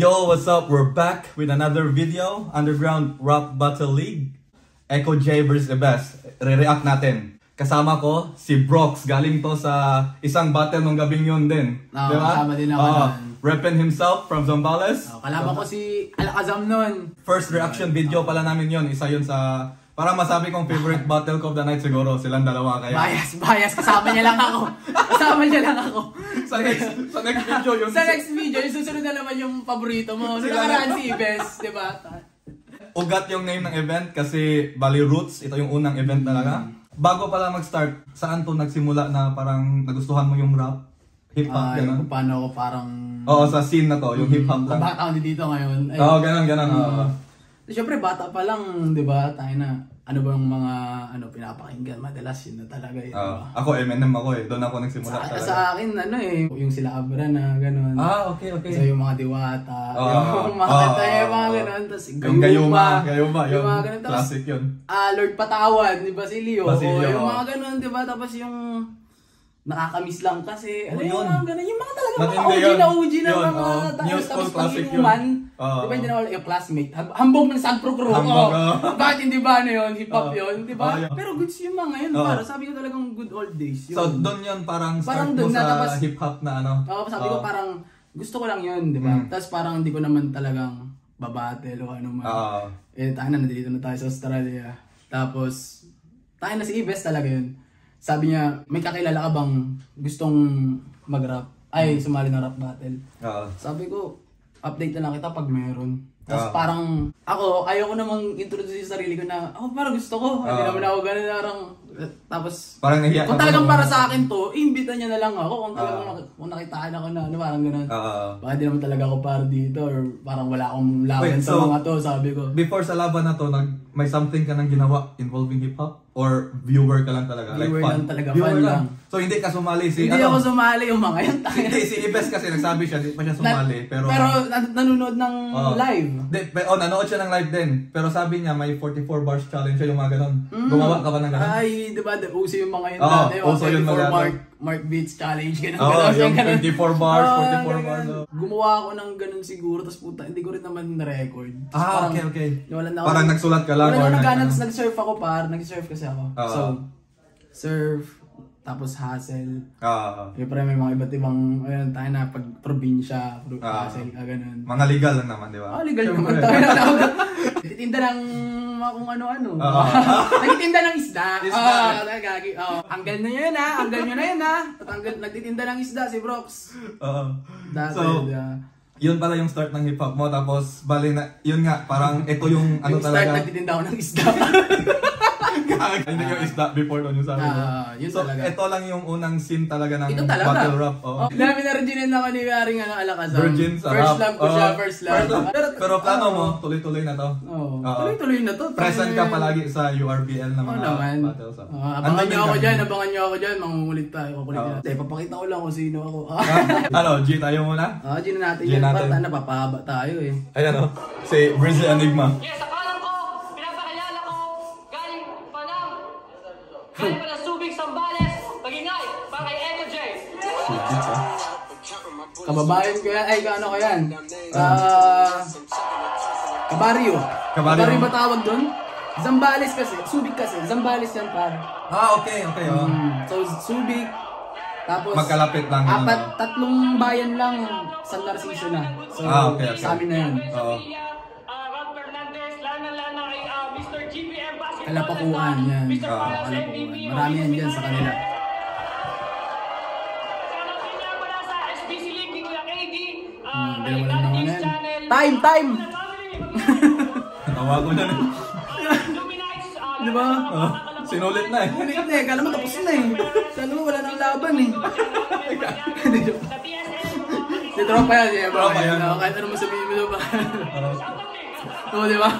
Yo, what's up? We're back with another video. Underground Rap Battle League. Echo J vs. The Best. Re-react natin. Kasama ko, si Brox. Galing to sa isang battle nung gabing yun din. Diba? Kasama din ako Reppin himself from Zambales. Kalaban ko si Alakazam nun. First reaction video pala namin yun. Isa yun sa... Parang masabi kong favorite battle ko of the night siguro. Silang dalawa kaya. Bias. Kasama niya lang ako. sa next video yung... Sa next video, yung susunod na naman yung paborito mo. Sila karaan si Ibes, diba? Ugat yung name ng event kasi Bali Roots. Ito yung unang event talaga. Bago pala mag-start, saan to nagsimula na parang nagustuhan mo yung rap? Hip-hop, gano'n? Kung paano ako parang... Oo, sa scene na to, yung hip-hop lang. Bata ako dito ngayon. Oo, gano'n. Siyempre, bata pa lang, di ba? Tayo na, ano ba yung mga pinapakinggan? Madalas yun na talaga yun. Ako, Eminem ako eh. Doon ako nagsimula talaga. Sa akin, yung sila Abra na gano'n. Okay. So, yung mga Diwata, yung mga gano'n. Tapos, Gayuma, yung mga gano'n. Classic yun. Lord Patawan, di ba? Basilio. Yung mga gano'n, di ba? Tapos yung... nakakamiss lang kasi. Yung mga ganun. Yung mga talaga mga OG na mga New school classic yun. Di ba hindi na yung classmate? Hambog ng Sandpro Crew. Bakit hindi ba yun? Hip-hop yun, di ba? Pero goods yung mga yun. Para sabi ko talagang good old days. So doon yun parang start mo sa hip-hop na ano? Sabi ko parang gusto ko lang yun, di ba? Tapos parang hindi ko naman talagang babattle o ano man. Tayo na, nandito na tayo sa Australia. Tapos, tayo na si Ibes talaga yun. Sabi niya, may kakilala ka bang gustong mag-rap? Ay, sumali ng rap battle. Sabi ko, update na lang kita pag meron. Tapos parang, ako, ayaw ko namang introduce yung sarili ko na, parang gusto ko. Hindi naman ako ganun, parang, tapos, parang nahiya kung talagang para sa akin to, imbita niya na lang ako. Kung talagang kung nakitaan ako na, parang ganun. Baka di naman talaga ako para dito, or parang wala akong laban sa mga to, sabi ko. Before sa laban na to, may something ka nang ginawa involving hip-hop? Or viewer ka lang talaga? Viewer lang talaga, viewer fan lang. So hindi ka sumali Hindi ako sumali, yung mga yun. Hindi, si Ibes kasi nagsabi siya, hindi pa siya sumali. Pero nanonood ng live. Nanood siya ng live din. Pero sabi niya, may 44 bars challenge siya, yung mga ganon. Gumawa ka ba ng ganon? Ay, di ba, uso yung mga yun. Uso yung mga Mark Beats challenge, ganon. Yung 24 bars, 44 bars. Gumawa ako ng ganon siguro, tapos puta, hindi ko rin naman na-record. Okay. Parang nagsulat ka lang? Wala na nag-surf ako nag-surf kasi ako. So, surf, tapos hustle. Siyempre may mga iba't ibang, tayo na pag probinsya, hustle, ganun. Mga legal lang naman, di ba? Legal naman tayo. Nagtitinda ng kung ano-ano. Nagtitinda ng isda. Anggal na yun anggal nyo na yun Nagtitinda ng isda si Brox. So, yun pala yung start ng hip-hop mo, tapos bali na, yun nga, parang ito yung ano talaga. Yung start, nagtitinda ako ng isda. Hindi yung isda before nun yung sabi mo. So, talaga. Ito lang yung unang scene talaga ng battle rap. Dami na rin ako ni Aring Alakazam. Virgin sa first love ko siya, first love. Pero plano mo, tuloy-tuloy na to? Tuloy-tuloy na to. Present ka palagi sa URBL na mga battles. Abangan nyo ako dyan, mangungulit tayo. Papakita ko lang kung sino ako. G tayo muna? G na natin yan. Ba't napapahaba tayo eh. Ayan si Brizzy Enigma. Kaya pala Subic, Zambales, magingay, para kay Echo J. Kababayan ko yan, ano ko yan? Kabaryo. Kabaryo ba tawag doon? Zambales kasi, Subic kasi, Zambales yan par. Okay. So Subic, tapos magkalapit lang. Tatlong bayan lang, San Narciso na. So sa amin na yan. Kalapakuan yan. Kalapakuan. Marami yan dyan sa kanila. Time! Tawa ko dyan Di ba? Sinulit na eh. Sinulit na eh. Kala mo tapos na eh. Kala mo wala nang laban eh. Si tropa yan. Kahit ano mo sabihin mo ba? Oo, di ba?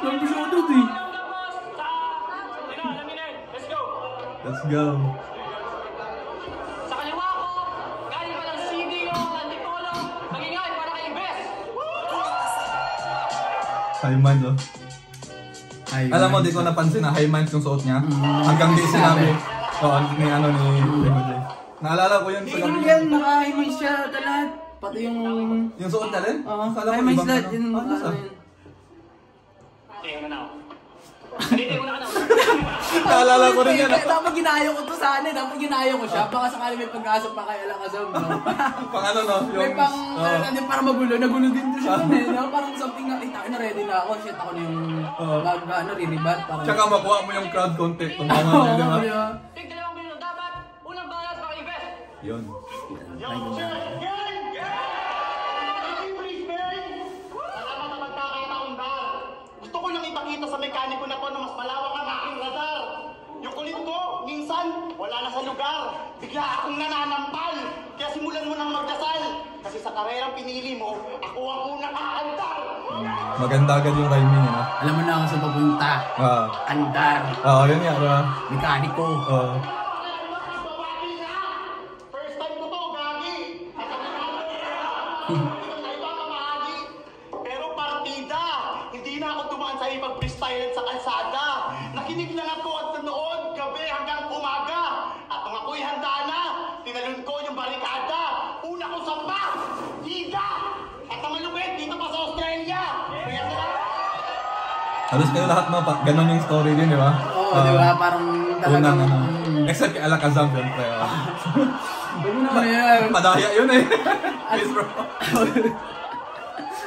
Nagpasado eh. Let's go. Sa kaliwa ko, galing pa ng CDO, Antipolo, magingay para kay Ibes. High mind Alam mo, di ko napansin na high mind yung suot niya. Hanggang di sinabi. Ni Echo J. Naalala ko yun sa gabi. Yan, naka-high mind siya, talat. Pati yung... Yung suot na rin? Oo. Akala Ay, ko may ibang slot. ano. Yung Ano sa? yun. Tingnan mo na ako. Hindi mo na ako. Naalala ko rin yan. Dapat ginayo ko to sana. Dapat ginayo ko siya. Baka sakali may pag-asa pa kay Alakazam. No? Pang ano no? May pang... para magulo. Nagulo din to siya. No? Parang something na ready na ako. Shit, ako na yung riribat. Tsaka makuha mo yung crowd content. Kung tama Oo, di ba? diba? Tig 2 milyon dapat. Unang balas maka-invest. Yun. Salamat sa pagkakataon-dar. Gusto ko lang ipakita sa mekaniko na to na mas malawak ang aking radar. Yung kulit ko, minsan, wala na sa lugar. Bigla akong nananampal. Kaya simulan mo nang magdasal. Kasi sa karerang pinili mo, ako ang unang aandar. Maganda agad yung rhyming niya. Alam mo na ako sa papunta. Andar. Oo, yun nga. Diba? Mekaniko. Oo. Babati na! First time ko to, gagi. At ang pero partida, hindi na ako dumaan sa ipag-freestyle sa kalsada. Nakinig lang ako at nanood gabi hanggang umaga. At nung ako'y handa na, tinalon ko yung barikada. Una ko samba, higa. At ang malupit dito pa sa Australia. Kaya Halos kayo lahat no, ganun yung story din, di ba? Oo, di ba? Parang talagang... Unang ano. Except kay Alakazam, syempre. Huwag mo naman yan. Padaya yun eh.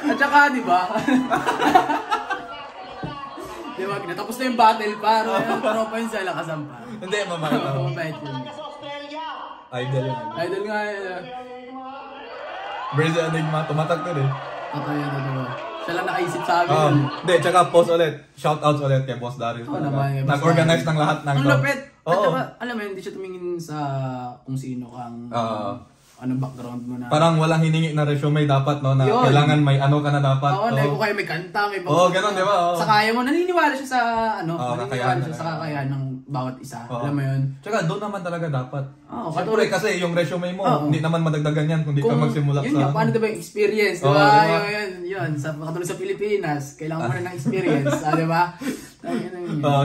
At saka, di ba? Di ba? Natapos na yung battle, paro. Tropa yun sa Alakazam, paro. Hindi, mabait ako. Mabait yun. sa Australia. Idol yun. Idol nga yun. Brazil Enigma, tumatak ko eh. Totoo yun, totoo. Siya lang nakaisip sa akin. Hindi, tsaka post ulit. Shoutouts ulit kay Boss Darius. Oo naman, Nag-organize ng lahat ng... Ang lupit! At Oo. saka, alam mo yun, hindi siya tumingin sa kung sino kang... anong background mo na. Parang walang hiningi na resume dapat, no? Na Yun. kailangan may ano ka na dapat. Oo, na kung kayo may kanta, may Oo, ganun, di ba? Oo. Sa kaya mo, naniniwala siya sa ano, Oo, naniniwala kakayahan siya sa talaga. kakayahan ng bawat isa. Oo. Alam mo yun? Tsaka doon naman talaga dapat. Oo, Siyempre kasi yung resume mo, Oo. hindi naman madagdagan yan kung di ka magsimula yun sa... nga, paano diba yung experience, Oo, diba? diba? Yun. Katulad sa Pilipinas, kailangan mo rin ng experience, diba?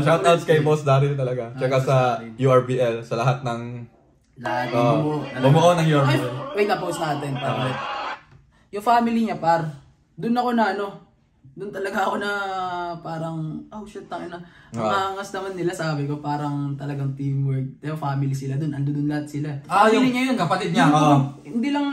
Shoutouts kay Boss Daryl talaga. Tsaka sa URBL, sa lahat ng... Lahat bumuo ng URBL. Wait, na-post natin, par. Yung family niya, par, doon ako na doon talaga ako na parang, oh shit, tangin na. Ang angas naman nila, sabi ko, parang talagang teamwork. Diba, family sila doon, ando doon lahat sila. Family yung niya yun. kapatid niya, Hindi lang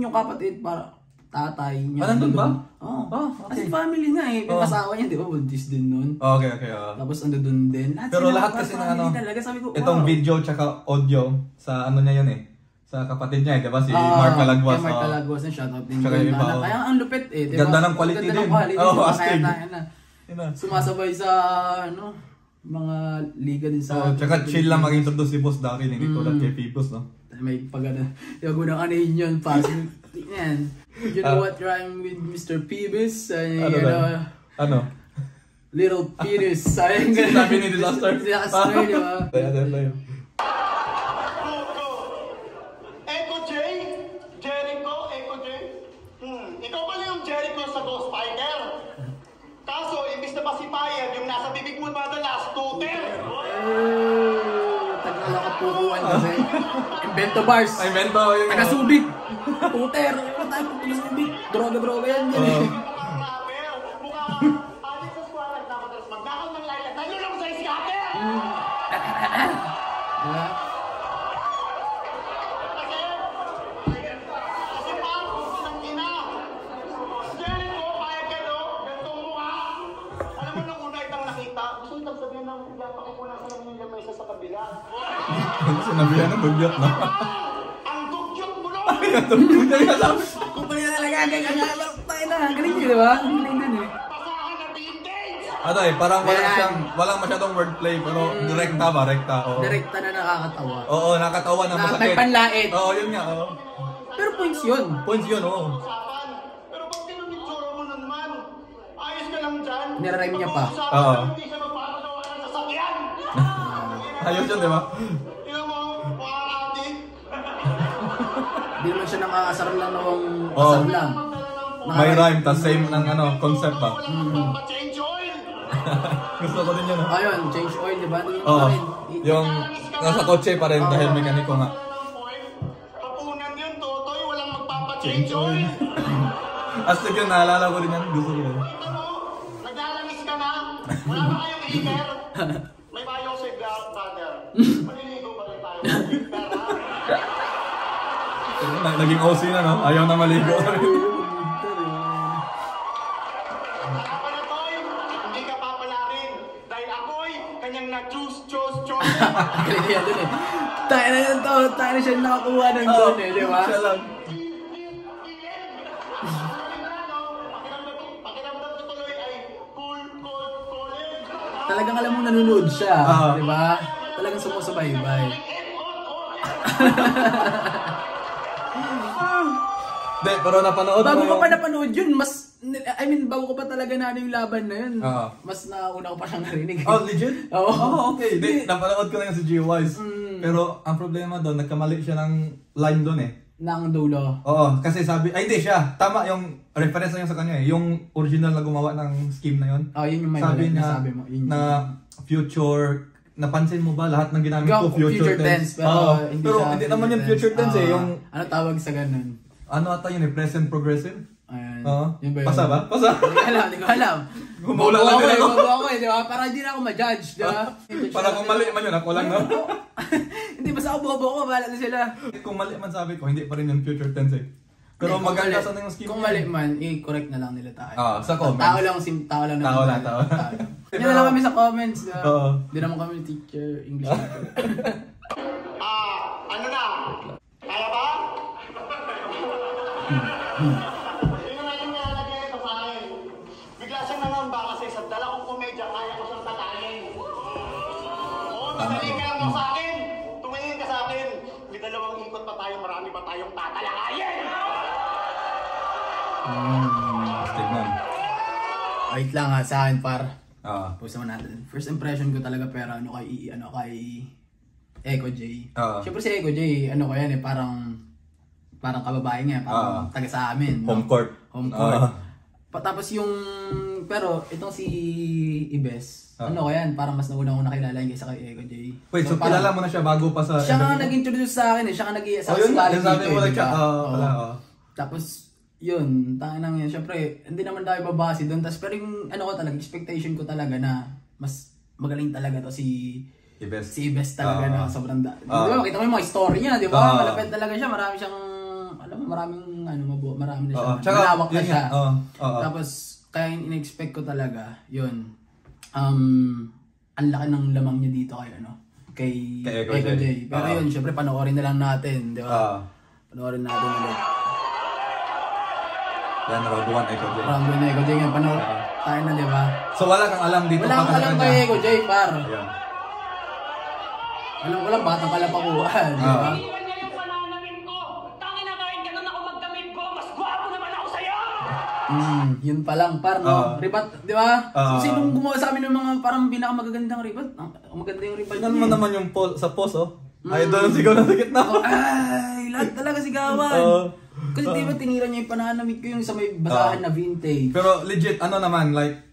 yung kapatid, para tatay niya. Nandun ba? Oo. Okay. Kasi family nga eh. Yung asawa niya, di ba, buntis din nun. Okay. Tapos ando doon din. Pero sila, lahat par, kasi ng family ano, talaga, sabi ko, itong wow. video tsaka audio, sa ano niya yun eh. Sa kapatid niya eh, di ba? Si Mark Calagwas. Mark Calagwas, shoutout din. Tsaka yung iba, Kaya ang lupit eh. Diba? Ganda ng quality Ganda din. ng quality. Oo, Kaya astig. na. Sumasabay sa, ano, mga liga din sa... Tsaka chill lang mag-introduce si Boss Daryl, hindi tulad kay Pibos, no? May pagana. Yung gunang anayin yun, pasin. Yan. You know what rhyme with Mr. Peebles? Ano? Little penis. Sayang ganun. Sabi ni Disaster. Disaster, di ba? Tayo. Echo J? Jericho? Echo J? Ikaw pala yung Jericho sa Ghost Fighter. Kaso, imbis na pasipayan, yung nasa bibig mo madalas, tuter. Tagal lang kapukuan kasi. Invento bars. Ay, mento yung... Taga-subig. Puter. Ano tayo pag taga-subig? Droga-droga yan. Mga rapper, mukha adik sa squatter, dapat alas magnakaw ng lilac. Nalulong mo sa scatter! Diba? Kasi parang ng ina. Jericho, payag ka no? Gantong mukha. Alam mo nung una itang nakita, gusto itang sabihin ng pakipunan sa namin yung lamesa sa kabila. Sinabihan ng dugyot, no? Ang dugyot mo no! Kung pala talaga, ganyan tayo na. Galing yun, diba? Galing din eh. Pasahan na vintage! Ano eh, parang walang masyadong wordplay, pero direkta ba? Rekta, oo. Direkta na nakakatawa. Oo, nakatawa na masakit. May panlait. Oo, yun nga, oo. Pero points yun. Points yun, oo. Usapan. Pero pag tinunitsura mo na naman, ayos ka lang dyan. Nirarime niya pa. Pag-uusapan Oo. ka, hindi siya magpapagawa ng sasakyan. Ayos yun, di ba? Tingnan mo, makakati. Hindi naman siya nakakasar lang ng Oo. asar lang. May rhyme, tas same ng ano, concept ba? Walang magpapa-change oil. Gusto ko din yun, oh. Ayun, change oil, di ba? Oo. Yung nasa kotse pa rin dahil mekaniko nga. Hapunan yun, Totoy. Walang magpapa Change oil! Astig yun, naalala ko rin yan. Gusto ko yun. Ito mo, naglalamis ka na. Wala ba kayong heater? May bayo ko sa brother. Maliligo pa rin tayo. Pero Naging OC na, no? Ayaw na maligo. saka pala Toy, hindi ka papalarin. Dahil ako'y kanyang na-choose. Galing yan dun eh. Tayo na yun to. Tayo na siya nakakuha ng doon eh, di ba? Siya lang. Pakiramdam ko tuloy ay cold. Talagang alam mo nanonood siya, di ba? Talagang sumusabay-bay. Hindi, pero napanood Bago mo ko yung... pa napanood yun, bago ko pa talaga na yung laban na yun, Oo. mas nauna ko pa siyang narinig. Oh, legit? Oo. Oh, okay. Hindi, napanood ko na yung si G-Wise. Pero ang problema doon, nagkamali siya ng line doon eh. Nang dulo. Oo, kasi sabi, ay hindi siya. Tama yung reference na yun sa kanya eh. Yung original na gumawa ng scheme na yun. Oh, yun yung may sabi niya nasabi mo. Yun na future, napansin mo ba lahat ng ginamit ko future tense? Pero, Oo, hindi, pero siya hindi naman yung future tense eh. Yung, ano tawag sa ganun? ano ata yun eh, present progressive? Ayan. Oo. Yun ba yun? Pasa ba? Pasa? Hindi ko alam. Gumula lang din ako. Bobo ako eh, di ba? Para hindi na ako ma-judge, di ba? Para kung mali man yun, ako lang no? Hindi, basta ako bobo ko, bahala na sila. Kung mali man sabi ko, hindi pa rin yung future tense eh. Pero Hindi, maganda kung sana yung scheme. Kung mali man, i-correct na lang nila tayo. Sa comments. Tao lang. Tao lang. Yan na lang kami sa comments, di ba? Oo. Hindi naman kami teacher, English teacher. Ano na? Kaya ba? Yun na yung nilalagay ito sa akin. Bigla siyang nangamba kasi sa dala kong komedya, kaya ko siyang tatayin. Oo, madali ka lang daw sa akin. Tumingin ka sa akin. May dalawang ikot pa tayo, marami pa tayong tatalakayin. Tignan. Wait lang ha, sa akin par. Oo. Pause naman natin. First impression ko talaga pero kay Echo J. Siyempre si Echo J, ano ko yan eh, parang kababae nga, parang taga sa amin. Home court. Home court. Tapos yung, pero itong si Ibes, ano ko yan, parang mas nauna ko nakilala yung kaysa kay Echo J. Wait, so kilala mo na siya bago pa sa... Siya nga nag-introduce sa akin eh, siya nga nag-i-asal yun sa nga, sabi mo nag-chat. Tapos, yun, tangan yan. Siyempre, hindi naman tayo babase doon. Tapos, pero yung, ano ko talaga, expectation ko talaga na mas magaling talaga to si Ibes talaga na sobrang Di ba, makita mo yung mga story niya, di ba? Malapit talaga siya, marami siyang, alam mo, marami na siya. Malawak na siya. Tapos, kaya yung in-expect ko talaga, yun, ang laki ng lamang niya dito kay Echo J. Pero yun, syempre, panoorin na lang natin, di ba? Panoorin natin ulit. Yan, round 1, Echo J. Round 1 na Echo J nga, panoorin tayo na, di ba? So wala kang alam dito? Wala kang alam kay Echo J, par. Ayan. Alam ko lang, batang kalapakuhan, di ba? Iniwan niya yung pananamit ko. Tangin na kahit ganun ako magdamit ko, mas gwapo naman ako sa'yo! Yun pa lang, par, no? Ribat, di ba? Sinong gumawa sa amin ng mga parang pinakamagagandang ribat? Maganda yung ribat Tignan mo naman yung sa post, oh. Idol ang sigaw na sa gitna. Ay, lahat talaga sigawan. Kasi di ba tinira niya yung pananamit ko yung sa may basahan na vintage. Pero legit, ano naman, like,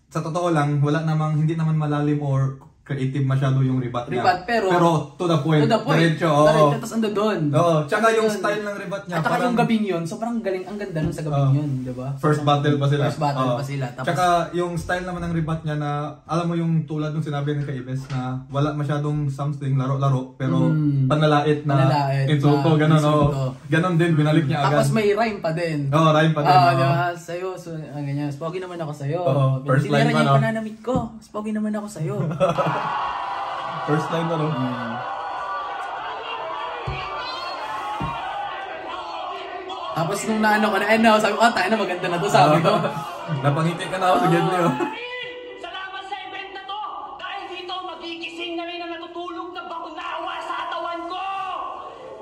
sa totoo lang, hindi naman malalim or creative masyado yung ribat niya. Pero to the point. Diretso, oo. Tapos ando doon. Oo, tsaka yung style ng ribat niya. At saka yung gabing yun, sobrang galing, ang ganda nun sa gabing yun, di ba? First battle pa sila. Tapos, tsaka yung style naman ng ribat niya na, alam mo yung tulad ng sinabi ng Ibes na wala masyadong something, laro-laro, pero panlalait na insulto, gano'n. Ganon din, binalik niya agad. Tapos may rhyme pa din. Oo, rhyme pa din. Di ba? Sa'yo, ganyan. Spogi naman ako sa'yo. First line pa, yung pananamit ko. Spogi naman ako sa'yo. First line pa, no? Tapos nung naano ko na, sabi ko, tayo na maganda na to, sabi ko. Napangiti ka na ako sa Gedli, oh. Salamat sa event na to! Dahil dito, magigising na rin ang natutulog na bakunawa sa katawan ko!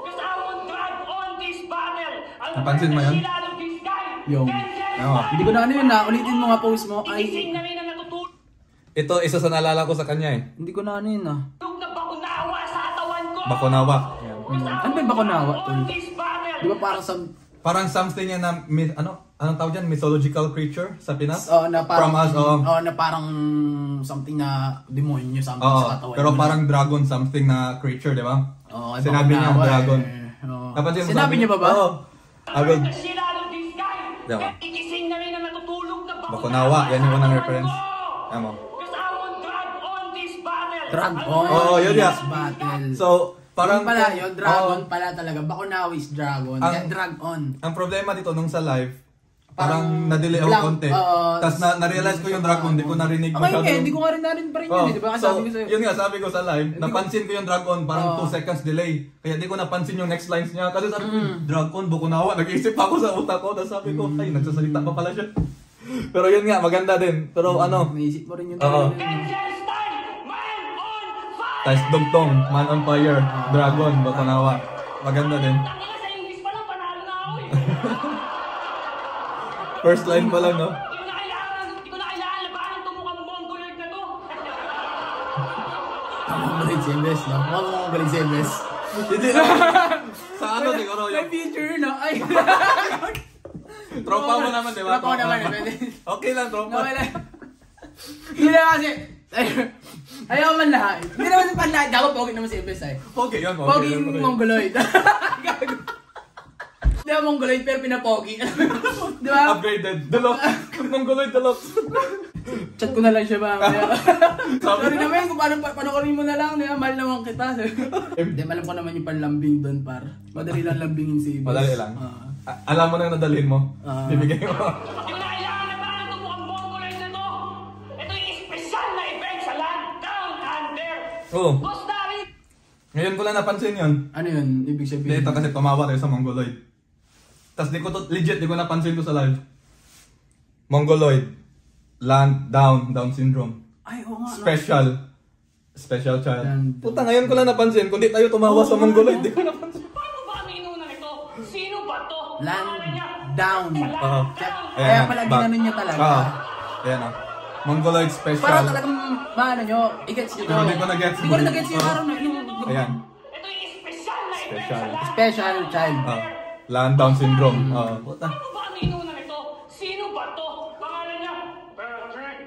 Kasama mong drag on this battle! Napansin mo yan? Yung. Hindi ko na ano yun, ulitin mo nga post mo. Gigising na rin ang natutulog Ito, isa sa naalala ko sa kanya eh. Hindi ko na ano yun na bakunawa sa katawan ko! Bakunawa. Ano ba yung bakunawa? Di ba parang something yan na, anong tawag dyan? Mythological creature sa Pinas? Na parang, from us, na parang something na demonyo, something sa katawan. Pero parang dragon, something na creature, di ba? Oo, sinabi niya dragon. Sinabi niya ba ba? Oo. I will... Diba? Igising na rin ang natutulog na Bakunawa, yan yung unang reference. Ayan mo. Drag on Oo, yun yan. this battle. So, parang... Yun pala, yun, dragon pala talaga. Bakunawa is dragon. Kaya drag on. Ang problema dito nung sa live, parang na-delay ako konti. Tapos na-realize ko yung dragon, hindi ko narinig masyado. Okay, hindi ko nga rin narinig pa rin yun, di ba? Kasi sabi ko sa'yo. Yun nga, sabi ko sa live, napansin ko yung dragon, parang 2 seconds delay. Kaya di ko napansin yung next lines niya. Kasi sabi ko, dragon, Bakunawa. Nag-iisip ako sa utak ko. Tapos sabi ko, ay, nagsasalita pa pala siya. Pero yun nga, maganda din. Pero ano, Naisip mo rin yung tapos dugtong, man on fire, dragon, Bakunawa. Maganda din. First line pa lang, no? Hindi ko na kailangan labanan itong mukhang mongoloid na to. Mongoloid Sebes, no? Mongoloid Sebes. Hindi na. Sa ano siguro May yung... future, no? Ay! Tropa mo naman, di ba? Tropa ko naman, pwede. Okay lang, tropa. Hindi na kasi... Ayaw man lahat. Hindi naman sa panlahat. Dapat pogi naman si Ebes ay. Okay, yun. Pogi mongoloid. Di ba mongoloid pero pinapogi? Di ba? Upgraded. Deluxe. Mongoloid deluxe. Chat ko na lang siya ba? Sorry naman kung panoorin mo na lang. Di ba? Mahal naman kita. Hindi, alam ko naman yung panlambing doon par. Madali lang lambingin si Ebes. Madali lang. Alam mo na nadalhin mo. Bibigay mo. Hindi ko na kailangan labanan itong mukhang mongoloid na to. Ito yung espesyal na event sa Land Down Under. Oo. Boss Dari! Ngayon ko lang napansin yun. Ano yun? Ibig sabihin? Ito kasi tumawa tayo sa Mongoloid. Tapos legit, di ko napansin ko sa live. Mongoloid. Land Down syndrome. Ay, oo nga. Special child. Puta, ngayon ko lang napansin. Kung di tayo tumawa sa Mongoloid, di ko napansin. Paano ba kami inuna nito? Sino ba to? Land Down. Ayan, Kaya pala ginano niya talaga. Ayan o. Mongoloid special. Para talagang, maano nyo, i-gets nyo to. Pero di ko na-gets. Hindi ko rin na-gets yung araw na yung... Ayan. Ito yung espesyal na event sa Land Special child. Land Down syndrome. Puta. Paano ba kami inuna nito? Sino ba to? Pangalan niya? Patrick.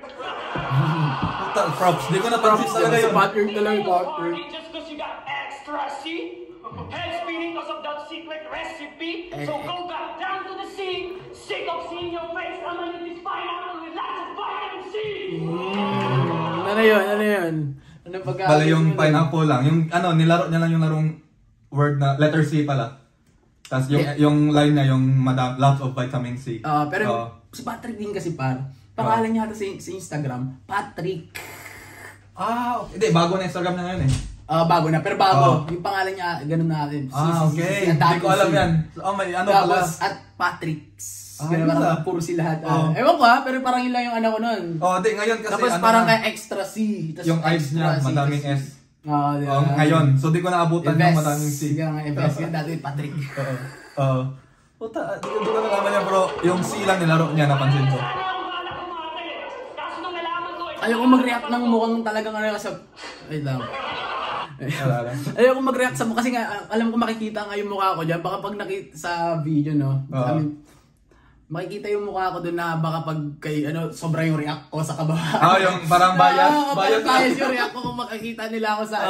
Puta, props. Di ko napansin talaga yun. Patrick talaga, Patrick. Just because you got extra C? Hell spinning because of that secret recipe? So go back down to the sea. Sick of seeing your face underneath this pineapple with lots of vitamin C. Ano yun? Ano pagka... Bala yung pineapple lang. Yung ano, nilaro niya lang yung larong word na letter C pala. Tapos yung line niya yung lots of vitamin C. Pero si Patrick din kasi par. Pangalan niya ata sa Instagram, Patrick. Okay. Hindi, bago na Instagram niya ngayon eh. Bago na, pero bago. Yung pangalan niya, ganun natin. Okay. Hindi ko alam yan. May ano pala. Tapos, at Patrick's. Ganun parang puro si lahat. Ewan ko pero parang yun lang yung anak ko nun. Hindi, ngayon kasi tapos ano parang na, kay extra C. yung eyes niya, madaming S. Diba? Ngayon. So, di ko naabutan yung madaming C. Sige nga, Ebes. Yung dati Patrick. Puta, di ko nalaman niya bro. Yung C lang nilaro niya, napansin ko. Ayoko mag-react ng mukhang talagang ano sa... Wait lang. Ayoko mag-react sa mukha kasi nga alam ko makikita nga yung mukha ko dyan. Baka pag nakita sa video, no? Makikita yung mukha ko doon na baka pag kay sobra yung react ko sa kabahan. Yung parang bias. Bias yung react ko kung makikita nila ako sa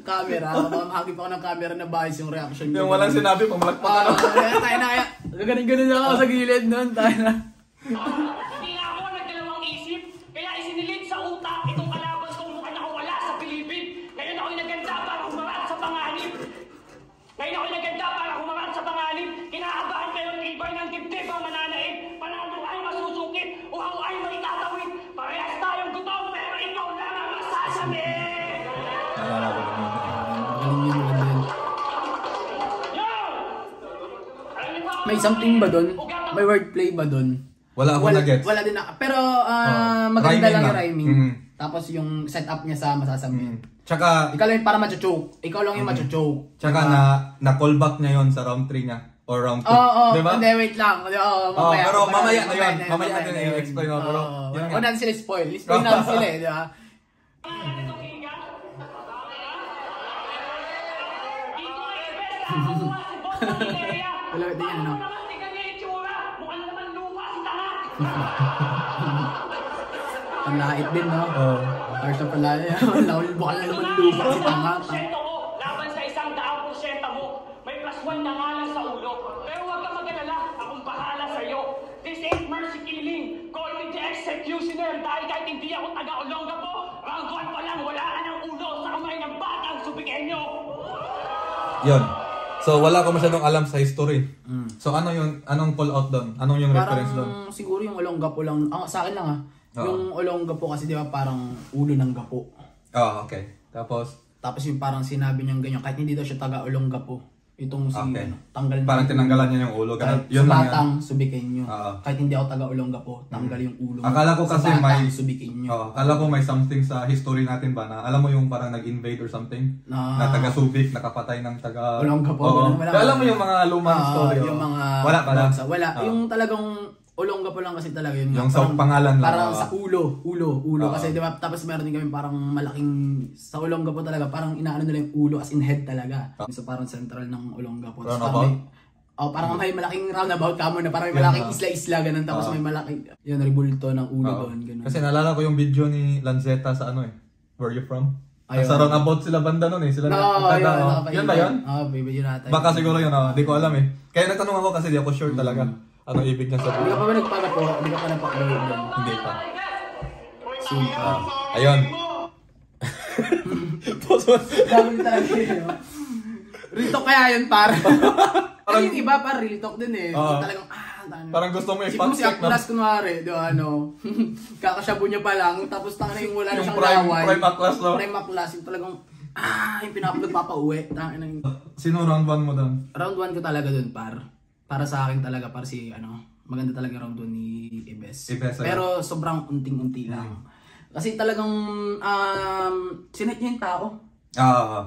camera. Mahagip ako ng camera na bias yung reaction ko. Yung walang sinabi, pamalakpak ka na. Tayo na kaya. Gaganin ako sa gilid nun. Tayo na. Hindi nga ako nagdalawang isip. Kaya isinilid sa utak itong kalaban kong mukhang nakawala sa bilibid. Ngayon ako'y naganda para humarap sa panganib. Kinaabahan kayo ng ibay ng dibdib ang mananaig. Panalo ay masusukit. Uhaw ay may tatawid. Parehas tayong gutom pero ikaw lang ang masasabi. May something ba doon? May wordplay ba doon? Wala ako na-gets. Wala din na. Pero maganda lang yung rhyming. Tapos yung setup niya sa masasabi. Tsaka ikaw lang para macho-choke. Ikaw lang yung macho-choke. Tsaka na-callback niya yon sa round 3 niya. Or round 2. Diba? Hindi, wait lang. Mamaya. Pero mamaya na yun. Mamaya natin i-explain mo. Pero huwag natin sila spoil. Spoil natin sila eh. Diba? Wala din yan, no? Ang lait din, no? Art of palaya. Lawal bukal na naman lupa si tanga. Laban sa 100% mo, may +1 na nga lang sa ulo. Pero wag ka ngayon dahil kahit hindi ako taga-Olongapo, round 1 pa lang, wala ka ng ulo sa kamay ng batang Subikenyo. Yun. So, wala ko masyadong alam sa history. So, anong pull out doon? Anong yung reference doon? Parang siguro yung Olongapo lang, sa akin lang yung Olongapo kasi di ba parang ulo ng gapo. Okay. Tapos yung parang sinabi niyang ganyan, kahit hindi daw siya taga-Olongapo. Itong si, tanggal parang tinanggalan niya yung ulo. Kahit yun lang batang Subikenyo. Kahit hindi ako taga-Olongapo, tanggal yung ulo. Akala ko kasi may Subikenyo. Akala ko may something sa history natin ba na alam mo yung parang nag-invade or something na taga-Subic nakapatay ng taga Olongapo. Alam mo yung mga lumang story. Yung mga wala pala. Wala. Yung talagang Olongapo lang kasi talaga yun. Yung sa pangalan lang. Parang sa ulo. Kasi di ba, tapos meron din kami parang malaking, sa Olongapo talaga, parang inaano nila yung ulo as in head talaga. So parang central ng Olongapo. Parang may malaking roundabout kamo na parang may malaking isla-isla ganun. Tapos may malaking, yun, ribulto ng ulo doon. Ganun. Kasi naalala ko yung video ni Lanzetta sa Where You From? Sa roundabout sila banda nun Sila yun ba yun? Yun natin. Baka siguro yun, di ko alam Kaya nagtanong ako kasi di ako sure talaga. Ano ibig niya sabihin? Hindi ka pa ba nagpagapo? Hindi ka pa nagpagapo doon? Hindi pa. Ayun. Dami talaga yun. Real talk kaya yun, para. Parang yung iba, parang real talk din Talagang, parang gusto mo i-fact check na. Siguro si kunwari, kakasyabu niya pa lang, tapos tanga na yung wala na siyang laway. Prime Aklas lang. Prime Aklas, yung talagang, yung pinapalog papauwi. Sino round 1 mo doon? Round 1 ko talaga doon, para sa akin talaga, para si, maganda talaga round 2 ni Ibes. Pero sobrang unting-unti lang. Kasi talagang, sinet niya yung tao.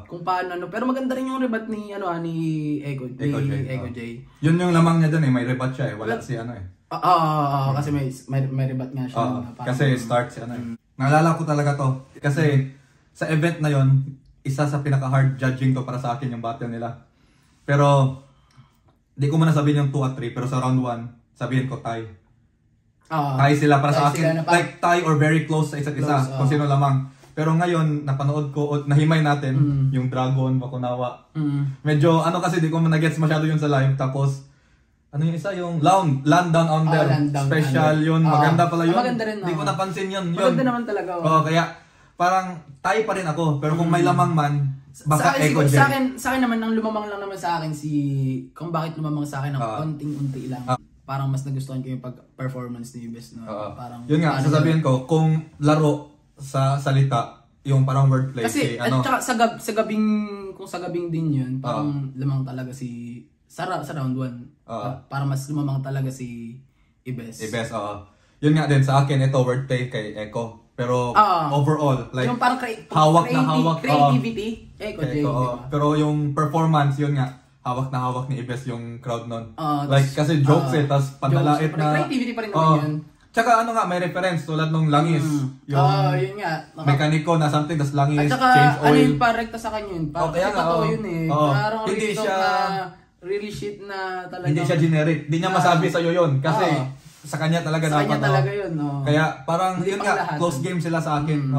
Kung paano, pero maganda rin yung rebat ni, ni Ego J. Yun yung lamang niya doon may rebat siya Wala si kasi may rebat nga siya. Kasi start si Naalala ko talaga to. Kasi, sa event na yon isa sa pinaka-hard judging to para sa akin yung battle nila. Pero, di ko muna sabihin yung 2 at 3, pero sa round 1, sabihin ko tie. Tie sila para sa akin. Like tie or very close sa isa't isa, kung sino lamang. Pero ngayon, napanood ko, nahimay natin, yung Dragon, Bakunawa. Medyo, kasi di ko nag-gets masyado yun sa live. Tapos, yung isa, yung Land Down Under. Special yun, maganda pala yun. Maganda rin. Di ko napansin yun. Maganda naman talaga. Kaya, parang tie pa rin ako. Pero kung may lamang man, baka Echo J. Sa akin naman, ang lumamang lang naman sa akin kung bakit lumamang sa akin, ang konting-unti lang. Parang mas nagustuhan ko yung pag-performance ni Ibes. Parang, yun nga, sasabihin ko, kung laro sa salita, yung parang wordplay. Kasi, at saka sa gabing din yun, parang lumang talaga sa round 1. Parang mas lumamang talaga si Ibes. Yun nga din, sa akin, ito wordplay kay Echo. Pero overall, like, yung parang hawak na hawak. Creativity, Echo J. Pero yung performance, yun nga, hawak na hawak ni Ibes yung crowd nun. Like, kasi jokes tas panlalait na. Creativity pa rin naman yun. Tsaka may reference tulad nung langis. Yun nga. Mekaniko na something, tas langis, at saka, change oil. Yung parekta sa kanya yun. Parang totoo yun Parang hindi siya really shit na talaga. Hindi siya generic. Hindi niya masabi sa'yo yun. Kasi sa kanya talaga dapat. Sa kanya talaga yun. Kaya parang yun nga, close game sila sa akin.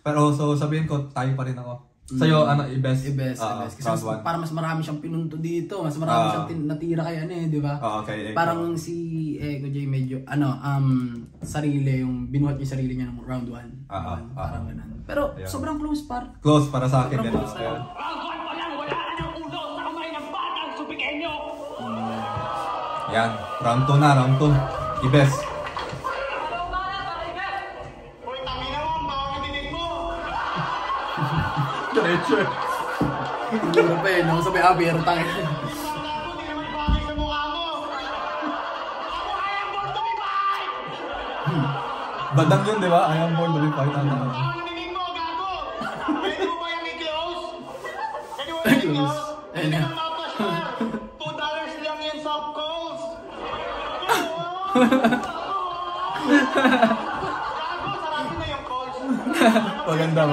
Pero so sabihin ko, tayo pa rin ako. Sa'yo, Ibes? Ibes. Kasi para mas marami siyang pinunto dito. Mas marami siyang natira kay di ba? Okay. Parang si Ego J medyo, sarili, yung binuhat niya sarili niya ng round 1. Parang ganun. Pero sobrang close Close para sa akin din. Round 1 pa lang, wala ka ng ulo sa kamay ng batang Subikenyo. Yan, round 2 na, round 2. Ibes. Hoy, tangina mo, baka nadinig mo. Diretso. Hindi mo pa sabay abir, tangin. Hindi naman bagay sa mukha mo. Ako, I am born to be fight! Badang yun, di ba? I am born to be fight. Baka nadinig mo, gago. Pwede mo ba yung i-close? Pwede mo yung i-close? Hindi naman mapasya. $2 lang yan soft calls. Gago, sarapin na yung calls. Maganda.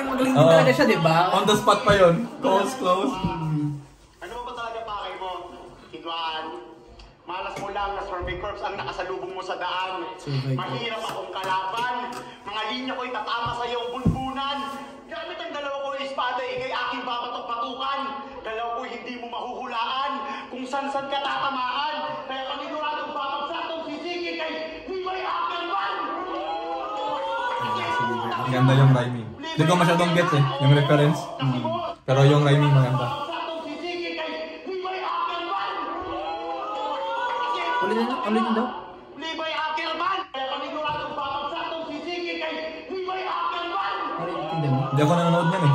Magaling din talaga siya, di ba? On the spot pa yun. Close. Ano ba talaga pakay mo? Hidwaan. Malas mo lang na survey corps ang nakasalubong mo sa daan. Mahirap akong kalaban. Mga linya ko'y tatama sa iyong bunbunan. Gamit ang dalawa ko espada, ikay aking papatok-patukan. Dalawa ko hindi mo mahuhulaan kung san-san ka tatamaan. Kaya paniguradong babagsak tong sisiki kay Viva Hacker Maganda yung rhyming. Hindi ko masyadong gets eh, yung reference. Pero yung rhyming maganda. Ulitin daw. Levi Ackerman! Kaya paniguradong papagsatong si Ziggy kay Levi Ackerman! Hindi ako nanonood niyan eh.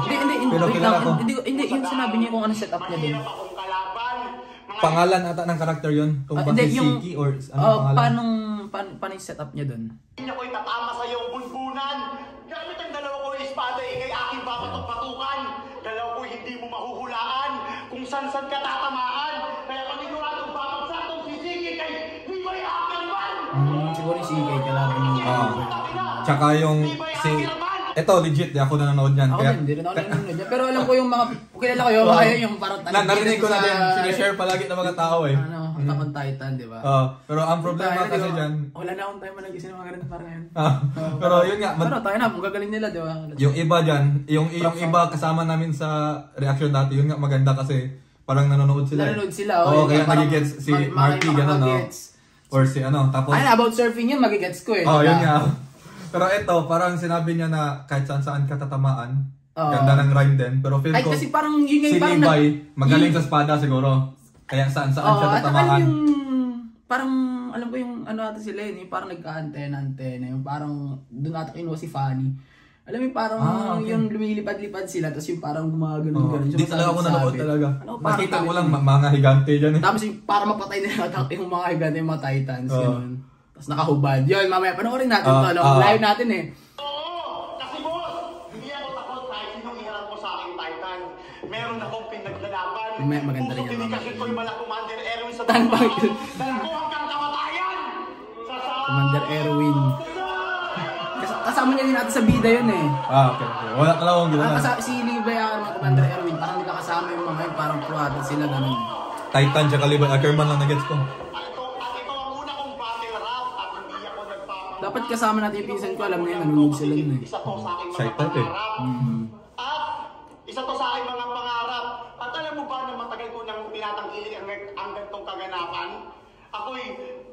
Pero kilala ko. Hindi, yung sinabi niya kung ano setup niya din. Mahirap akong kalaban. Pangalan ata ng karakter yun? Kung ba si Ziggy or ano pangalan? Paano yung setup niya dun? Hindi ako'y tatama sa iyong bunbunan. Gamit ang dalawa ko espada, ikay aking babatok-batukan. Dalawa ko hindi mo mahuhulaan kung saan-saan ka tatamaan. Kaya paniguradong papagsatong si Ziggy kay Levi Ackerman! Siguro yung CK kalaban niya. Tsaka yung si... Eto, legit, di ako nanonood niyan. Ako din, hindi rin ako nanonood niyan. Pero alam ko yung mga... Kilala ko yung kaya yung parang... Narinig ko na din, sinishare palagi ng mga tao eh. Attack on Titan, di ba? Pero ang problema kasi dyan... Wala na akong time manag-isip ng mga ganun parang ngayon. Pero yun nga... Pero tayo na, magagaling nila, di ba? Yung iba dyan, yung iba kasama namin sa reaction dati, yun nga maganda kasi parang nanonood sila. Nanonood sila, Oo, kaya nagigets si Marky, gano'n, no? Or si ano, tapos... Ayun, about surfing yun, magigets ko eh. Oo, yun nga. Pero ito, parang sinabi niya na kahit saan-saan ka tatamaan, ganda ng rhyme din. Pero feel ko, kasi parang yun si Levi, magaling sa espada siguro. Kaya saan-saan siya tatamaan. Yung, parang, alam ko yung ano ata sila yun, yung parang nagka-antena, yung parang doon ata kinuha si Fanny. Alam mo yung parang yung lumilipad-lipad sila, tapos yung parang gumagano'n. Hindi talaga ako nanonood talaga. Nakita ko lang mga higante dyan eh. Tapos yung parang mapatay na yung mga higante, yung mga Titans, gano'n. Tapos nakahubad. Yun, mamaya panoorin natin ito. Live natin eh. Oo! Kasi boss, hindi ako takot kahit sinong iharap mo sa aking Titan. Meron akong pinaglalaban. Maganda rin yan. Dedikasyon ko yung mala Commander Erwin sa trabaho. Dahil ko hanggang kamatayan! Commander Erwin. Kasama niya din natin sa bida yun eh. Okay. Wala ka lang akong gano'n. Si Levi Ackerman, Commander Erwin, parang hindi kasama yung mga yun, parang pruwada sila gano'n. Titan tsaka Levi Ackerman lang na-gets ko. Dapat kasama natin yung pinsan ko, alam niya, nanonood sila nun eh. Isa to sa aking Shy mga type eh. pangarap. At isa to sa aking mga pangarap. At alam mo ba na matagal ko nang tinatangkilik ang gantong kaganapan? Ako'y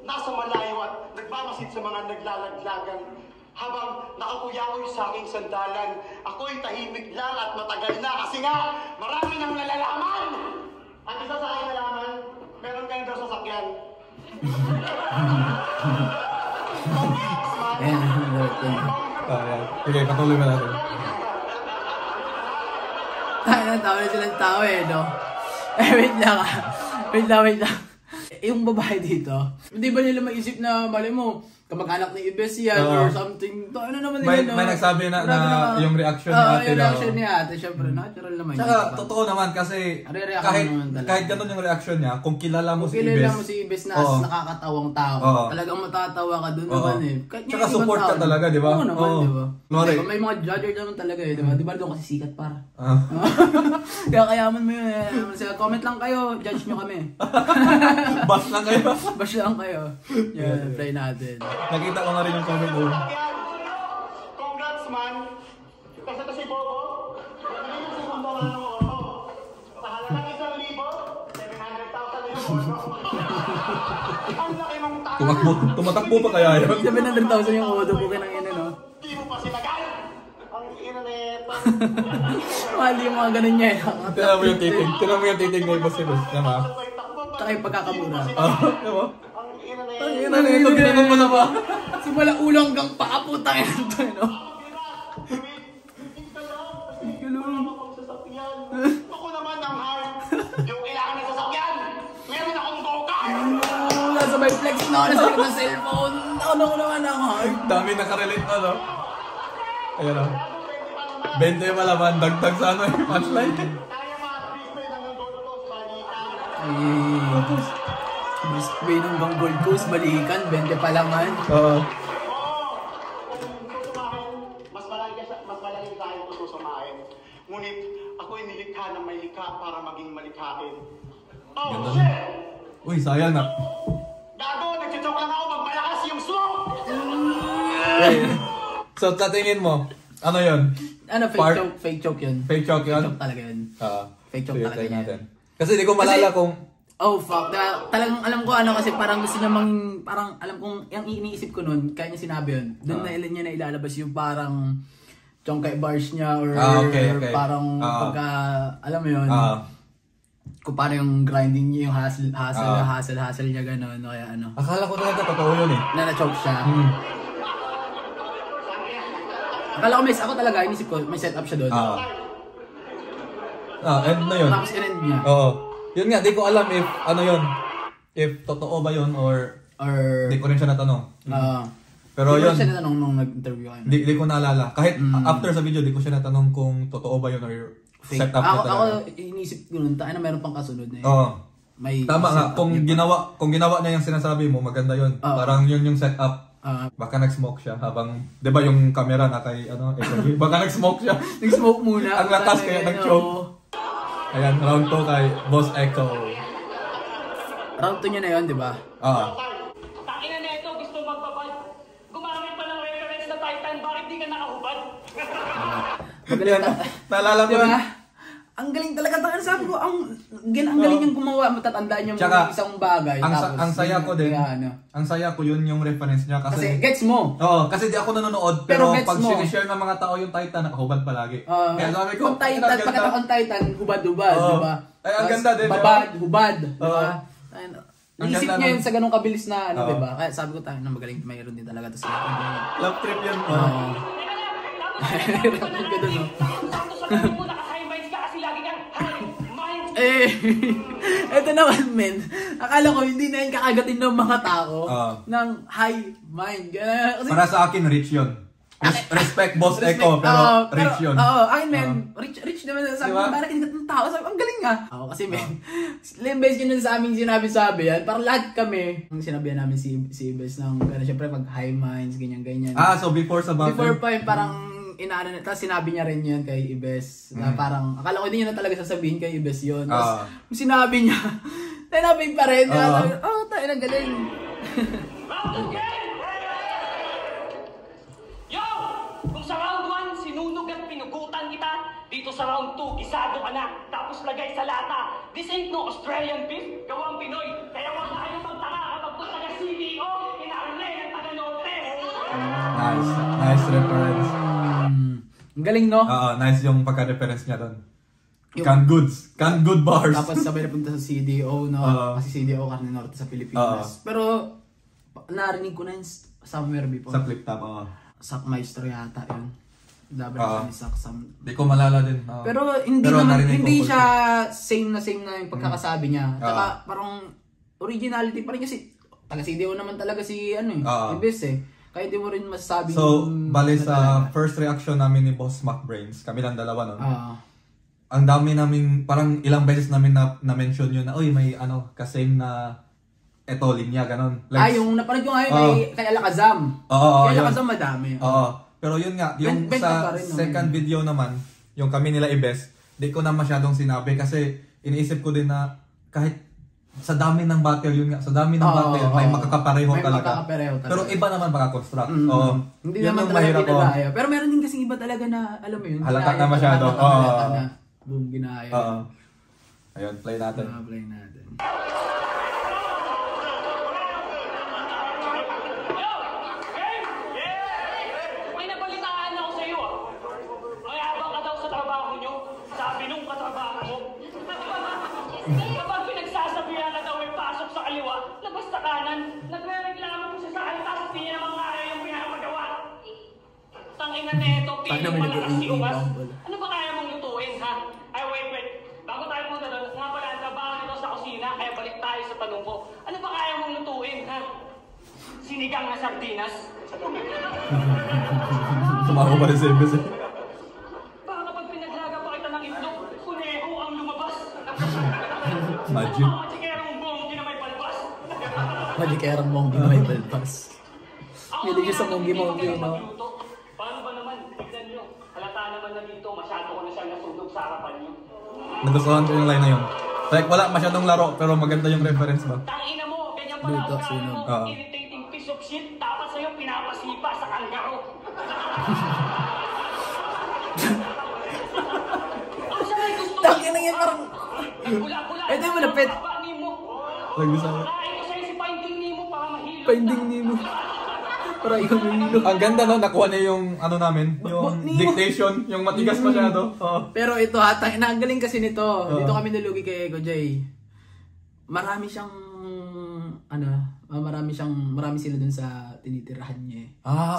nasa malayo at nagmamasid sa mga naglalaglagan. Habang nakakuyakoy sa aking sandalan, ako'y tahimik lang at matagal na kasi nga marami nang nalalaman. Ang isa sa aking nalaman, meron kayo daw sasakyan. Sige, patuloy ba natin? Tawa na silang tao eh, no? Wait lang. Yung babae dito, hindi ba nila maisip na, mali mo, kamag-anak ni Ibes yan or something. Ano naman nila, may nagsabi na yung reaction ni ate. Yung reaction ni ate, syempre, natural naman. Tsaka, totoo naman kasi kahit ganun yung reaction niya, kung kilala mo si Ibes. Kung kilala mo si Ibes na nakakatawang tao, talagang matatawa ka dun naman eh. Tsaka support ka talaga, di ba? Oo naman, di ba? May mga judger naman talaga eh, di ba? Di ba doon kasi sikat para? Kaya kayaman mo yun eh. Comment lang kayo, judge nyo kami. Bash lang kayo. Bash lang kayo. Yan, play natin. Nakita ko nga rin yung comment doon. Congrats man! Kasi ito si Bobo. Ano yung segundo nga ng auto? Sa halagang 1,000, 700,000 yung auto. Ang laki mong tao! Tumatakbo pa kaya yun? 700,000 yung auto po kinang ina, no? Di mo pa sinagal! Ang ina na ito. Mali yung mga ganun niya eh. Tinan mo yung titig. Tinan mo yung titig na iba si Boss. Tama? Tsaka yung pagkakamura. Tama? Ang ina Ito, na ito. ginagawa mo na ba? Simula ulo hanggang paa po tayo nito, no? Ako naman ang heart. Yung kailangan ng sasakyan. Meron akong go-kart. Nasa may flex na ako nasa likod ng cellphone. Ano ko naman ang heart. Dami nakarelate na, no? Ayan o. 20 pa laman. Dagdag sa ano yung punchline. Kaya ma-display ng Gold Coast, balikan. Display ng Gold Coast, balikan. 20 pa laman. Oo. Mas malaki tayo kung susumahin. Ngunit ako'y nilikha ng may likha para maging malikhain. Oh, shit! Uy, sayang na. Gago! Nagsichok lang ako magmalakas yung smoke! So, sa tingin mo, ano yun? Ano, fake choke yun. Fake choke yun? Fake choke talaga yun. Fake choke talaga yun. Kasi di ko malala kung... Oh, fuck. Talagang alam ko ano kasi parang gusto niya parang alam kong yung iniisip ko nun, kaya niya sinabi yun. Doon na niya na ilalabas yung parang chongkay bars niya or okay. parang pagka, alam mo yun, kung paano yung grinding niya, yung hustle niya gano'n, o kaya ano. Akala ko talaga totoo yun eh. Na na-choke siya. Akala ko ako talaga, inisip ko, may setup siya doon. End na yun. Tapos in-end niya. Oo. Yun nga, di ko alam if ano yun. If totoo ba yun or di ko rin siya natanong. Pero yun. Di ko siya natanong nung nag-interview kayo. Di ko naalala. Kahit after sa video, di ko siya natanong kung totoo ba yun or fake. setup na talaga. Ako inisip ko nun, tayo na meron pang kasunod na yun. Oo. May tama nga, kung ginawa niya yung sinasabi mo, maganda yun. Parang yun yung setup. Baka nag-smoke siya habang, di ba yung camera na kay, baka nag-smoke siya. Nag-smoke muna. Ang lakas kaya nag-choke. Ayan, round 2 kay Boss Echo. Round 2 niya na yun, di ba? Takina na ito, gusto magpapad. Gumamit pa ng reference na Titan, bakit di ka nakahubad? Magaling. Naalala ko rin. Ang galing talaga. Sabi ko, ang galing yung gumawa. Matatandaan yung isang bagay. Ang saya ko din. Ang saya ko yun yung reference niya. Kasi gets mo. Oo, kasi di ako nanonood. Pero pag mo. sinishare ng mga tao yung Titan, nakahubad palagi. Kaya sabi ko, pagkatapos ng Titan, hubad-hubad. Diba? Ay, ang ganda din. Babad, hubad. Diba? Naisip ganda niya yun sa ganong kabilis na diba? Kaya sabi ko tayo na magaling, mayroon din talaga. Love trip yun. Rapid ka dun, no? Eto naman, men. Akala ko hindi na yun kakagatin ng mga tao ng high mind. Kasi, para sa akin, rich yun. Respect Boss Echo, pero rich yun. Akin, men. Rich naman. Sabi ko, parang kinagat ng tao. Sabi ko, ang galing nga. Kasi, men, limbes yun sa aming sinabi-sabi yan. Parang lahat kami. Sinabihan namin si Ibes ng, syempre, pag high minds, ganyan-ganyan. So before sa battle? Before pa yun, parang inaano na, tapos sinabi niya rin yun kay Ibes. Na parang, akala ko hindi niya na talaga sasabihin kay Ibes yun. Tapos, sinabi niya, tinapin pa rin. Tayo na galing. Yo! Kung sa round 1, sinunog at pinugutan kita, dito sa round 2, gisado ka na, tapos lagay sa lata. This ain't no Australian beef, gawang Pinoy. Kaya wag na kayong magtaka kapag punta ka CDO, inaarne ng taga-norte. Nice reference. Ang galing, no? Nice yung pagka-reference niya doon. Canned good bars. Tapos sabay na punta sa CDO, no? Kasi CDO Carne Norte sa Pilipinas. Pero, narinig ko na yun somewhere before. Sa flip top, Sak Maestro yata yun. Laban na ni Sak Sam. Di ko malala din. Pero hindi siya same na yung pagkakasabi niya. Tsaka parang originality pa rin kasi taga CDO naman talaga si Ibes eh. Kaya di mo rin masasabi. So, bale sa first reaction namin ni Boss McBrains, kami lang dalawa nun. Ang dami namin, parang ilang beses namin na-mention yun na, uy, may kasame na eto, linya, ganon. Like, yung napanood ko ngayon kay Alakazam. Kay Alakazam madami. Pero yun nga, yung sa second video naman, yung kami nila Ibes, di ko na masyadong sinabi kasi iniisip ko din na kahit sa dami ng battle yun nga, sa dami ng battle, may makakapareho talaga. Pero iba naman makakonstruct. Hindi naman talaga ginagaya. Pero meron din kasi iba talaga na, alam mo yun, halata na masyado. Boom, ginaya. Ayun, play natin. Yo! Game! Yeah! May nabalitaan ako sa iyo. Mayabang ka daw sa trabaho nyo. Sabi nung katrabaho mo. Kapag pinagsasabihan na daw may pasok sa kaliwa, labas sa kanan, nagre-reklamo ko sa sakal, tapos di niya naman kaya yung pinapagawa. Tangina neto, pili mo malakas si Umas. Ano ba kaya mong lutuin, ha? Ay, wait. Bago tayo punta doon, nga pala ang trabaho nito sa kusina, kaya balik tayo sa tanong ko. Ano ba kaya mong lutuin, ha? Sinigang na sardinas? Tumawa pa rin sa Ibes eh. Baka kapag pinaglaga pa kita ng itlog, kuneho ang lumabas. Magic. Magikerong bonggi na may balbas. Magikerong bonggi na may balbas. Hindi niyo sa bonggi-bonggi, no? Paano ba naman? Tignan nyo. Halata naman na dito, masyado ko na siyang nasunog sa harapan nyo. Nagustuhan ko yung line na yun. Like, wala masyadong laro, pero maganda yung reference ba? Tangina mo, ganyan pala ang ugali mo. Irritating piece of shit, dapat sa'yo pinapasipa sa kanggaro. Ang sabay gusto mo. Tangina yan parang... Pula-pula. Ito yung malapit. Lagi sa'yo. Kain ko sa'yo si Finding Nemo para mahilo. Finding Nemo. Para ikaw nililo. Ang ganda no, nakuha niya yung ano namin, yung dictation, yung matigas masyado. Pero ito ha, nagaling kasi nito. Dito kami nalugi kay Eko Jay. Marami siyang marami sila dun sa tinitirahan niya.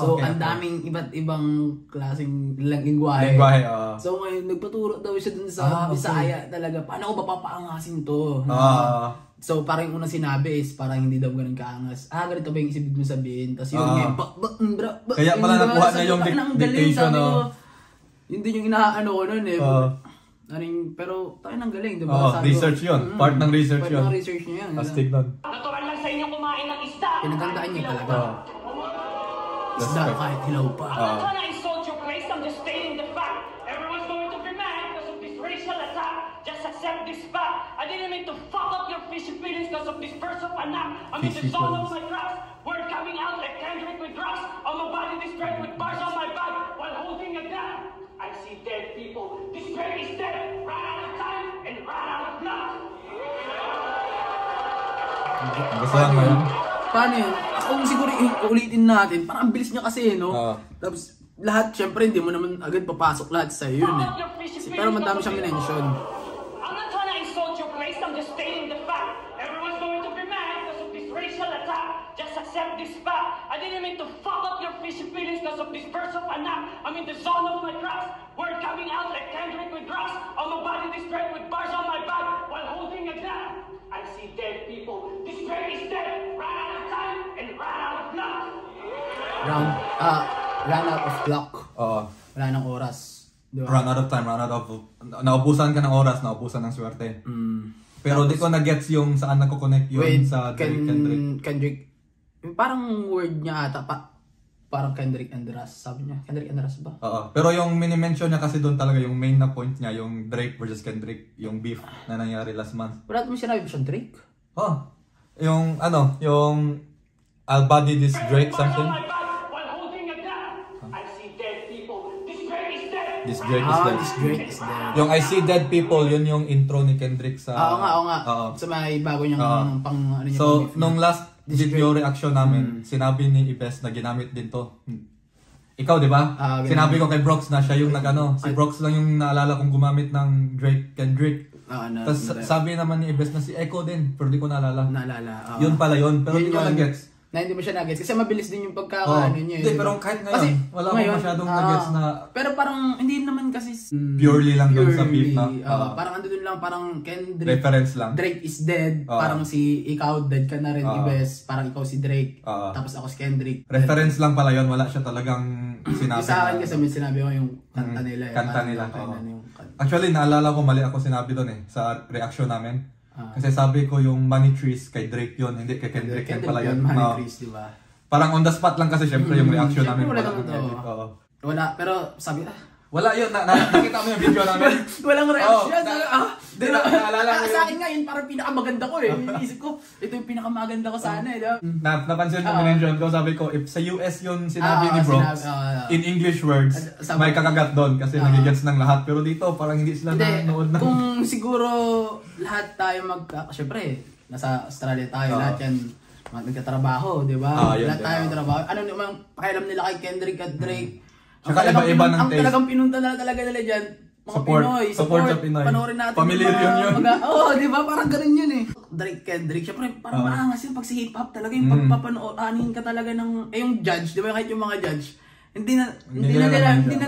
So, ang daming iba't ibang klaseng lingwahe. So, ngayon, nagpaturo daw siya dun sa Bisaya talaga. Paano ko ba papaangasin to? So, parang yung unang sinabi is parang hindi daw ganun kaangas. Ganito ba yung isipin mo sabihin? Tapos yun ngayon, kaya pala nakuha niya yung dictation. Yun din yung inaano ko nun eh. Pero tayo nang galing, diba? Research yun. Part ng research yun. Part ng research niya yan. Astig nun. Natural lang sa inyo kumain ng isda. Pinagandaan niya talaga. Isda kahit hilaw pa. I'm not trying to insult your place, I'm just stating the fact. Everyone's going to be mad because of this racial attack. Just accept this fact. I didn't mean to fuck up your fishy feelings because of this burst of attack. I mean the soul of my cross. Word coming out like Kendrick with drugs. On my body destroyed with bars on my back while holding a gun. I see dead people. This bear is dead. Ran out of time and ran out of blood. Basahan mo yun? Paano yun? Kung siguro ulitin natin, parang ang bilis niya kasi, no? Tapos lahat, syempre, hindi mo naman agad papasok lahat sa yun eh. Pero madami siyang minention. I'm not trying to insult your place, I'm just stating the fact. Everyone's going to be mad because of this racial attack. Just accept this fact. I didn't mean to fuck up your fishy feelings because of this burst of attack. I'm in the zone of my cross. Word coming out like Kendrick with drugs. On my body destroyed with bars on my back while holding a gun. I see dead people. This bear is dead. Ran out of time and ran out of blood. Ran out of clock. Wala nang oras. Diba? Run out of time, naubusan ka ng oras, naubusan ng swerte. Pero di ko na-gets yung saan nako-connect yun sa Kendrick. Parang word niya ata, parang Kendrick Andras, sabi niya. Kendrick Andras ba? Pero yung mini-mention niya kasi doon talaga, yung main na point niya, yung Drake versus Kendrick, yung beef na nangyari last month. Wala mo sinabi siya Drake? Yung I'll body this Drake something. This Drake is dead. This Drake is dead. Yung I see dead people, yun yung intro ni Kendrick sa... Oo nga. Sa may bago niyang pang... So, nung last video reaction namin, sinabi ni Ibes na ginamit din to. Ikaw, di ba? Sinabi ko kay Brox na siya yung si Brox lang yung naalala kong gumamit ng Kendrick. Tapos sabi naman ni Ibes na si Echo din, pero di ko naalala. Yun pala yun, pero di ko na-gets. Na hindi mo siya na-gets kasi mabilis din yung pagkakaano niya. Hindi, pero kahit ngayon, wala akong masyadong na-gets na... Pero parang hindi naman kasi... Purely lang doon sa beef na... parang ando doon lang, parang Kendrick... Reference lang. Drake is dead. Parang si ikaw, dead ka na rin, Ibes. Parang ikaw si Drake. Tapos ako si Kendrick. Reference lang pala yun, wala siya talagang sinabi. Sa akin kasi sinabi ko yung kanta nila. Kanta nila. Actually, naalala ko mali ako sinabi doon sa reaction namin. Kasi sabi ko yung Money Trees kay Drake yun, hindi kay Kendrick yan pala yun. Money Trees, diba? Parang on the spot lang kasi syempre yung reaction namin. Wala, pero sabi wala yun, nakita mo yung video namin. Walang reaction. Hindi na, naalala ko yun. Sa akin nga yun, parang pinakamaganda ko eh. Inisip ko, ito yung pinakamaganda ko sana eh. Napansin mo mention ko, sabi ko, if sa US yun sinabi ni Brox, in English words, may kakagat doon kasi nagigets ng lahat. Pero dito, parang hindi sila nanood na. Kung siguro lahat tayo syempre, nasa Australia tayo, lahat yan nagtatrabaho, di ba? Lahat tayo nagtatrabaho. Ano naman, pakialam nila kay Kendrick at Drake. Saka iba-iba ng taste. Ang talagang pinunta na talaga nila dyan, mga Pinoy. Support sa Pinoy. Panoorin natin. Familiar yun. Di ba? Parang ganun yun eh. Drake, Kendrick, syempre parang maangas yun pag si hip-hop talaga. Yung pagpapanoorin ka talaga ng, yung judge, di ba? Kahit yung mga judge, hindi na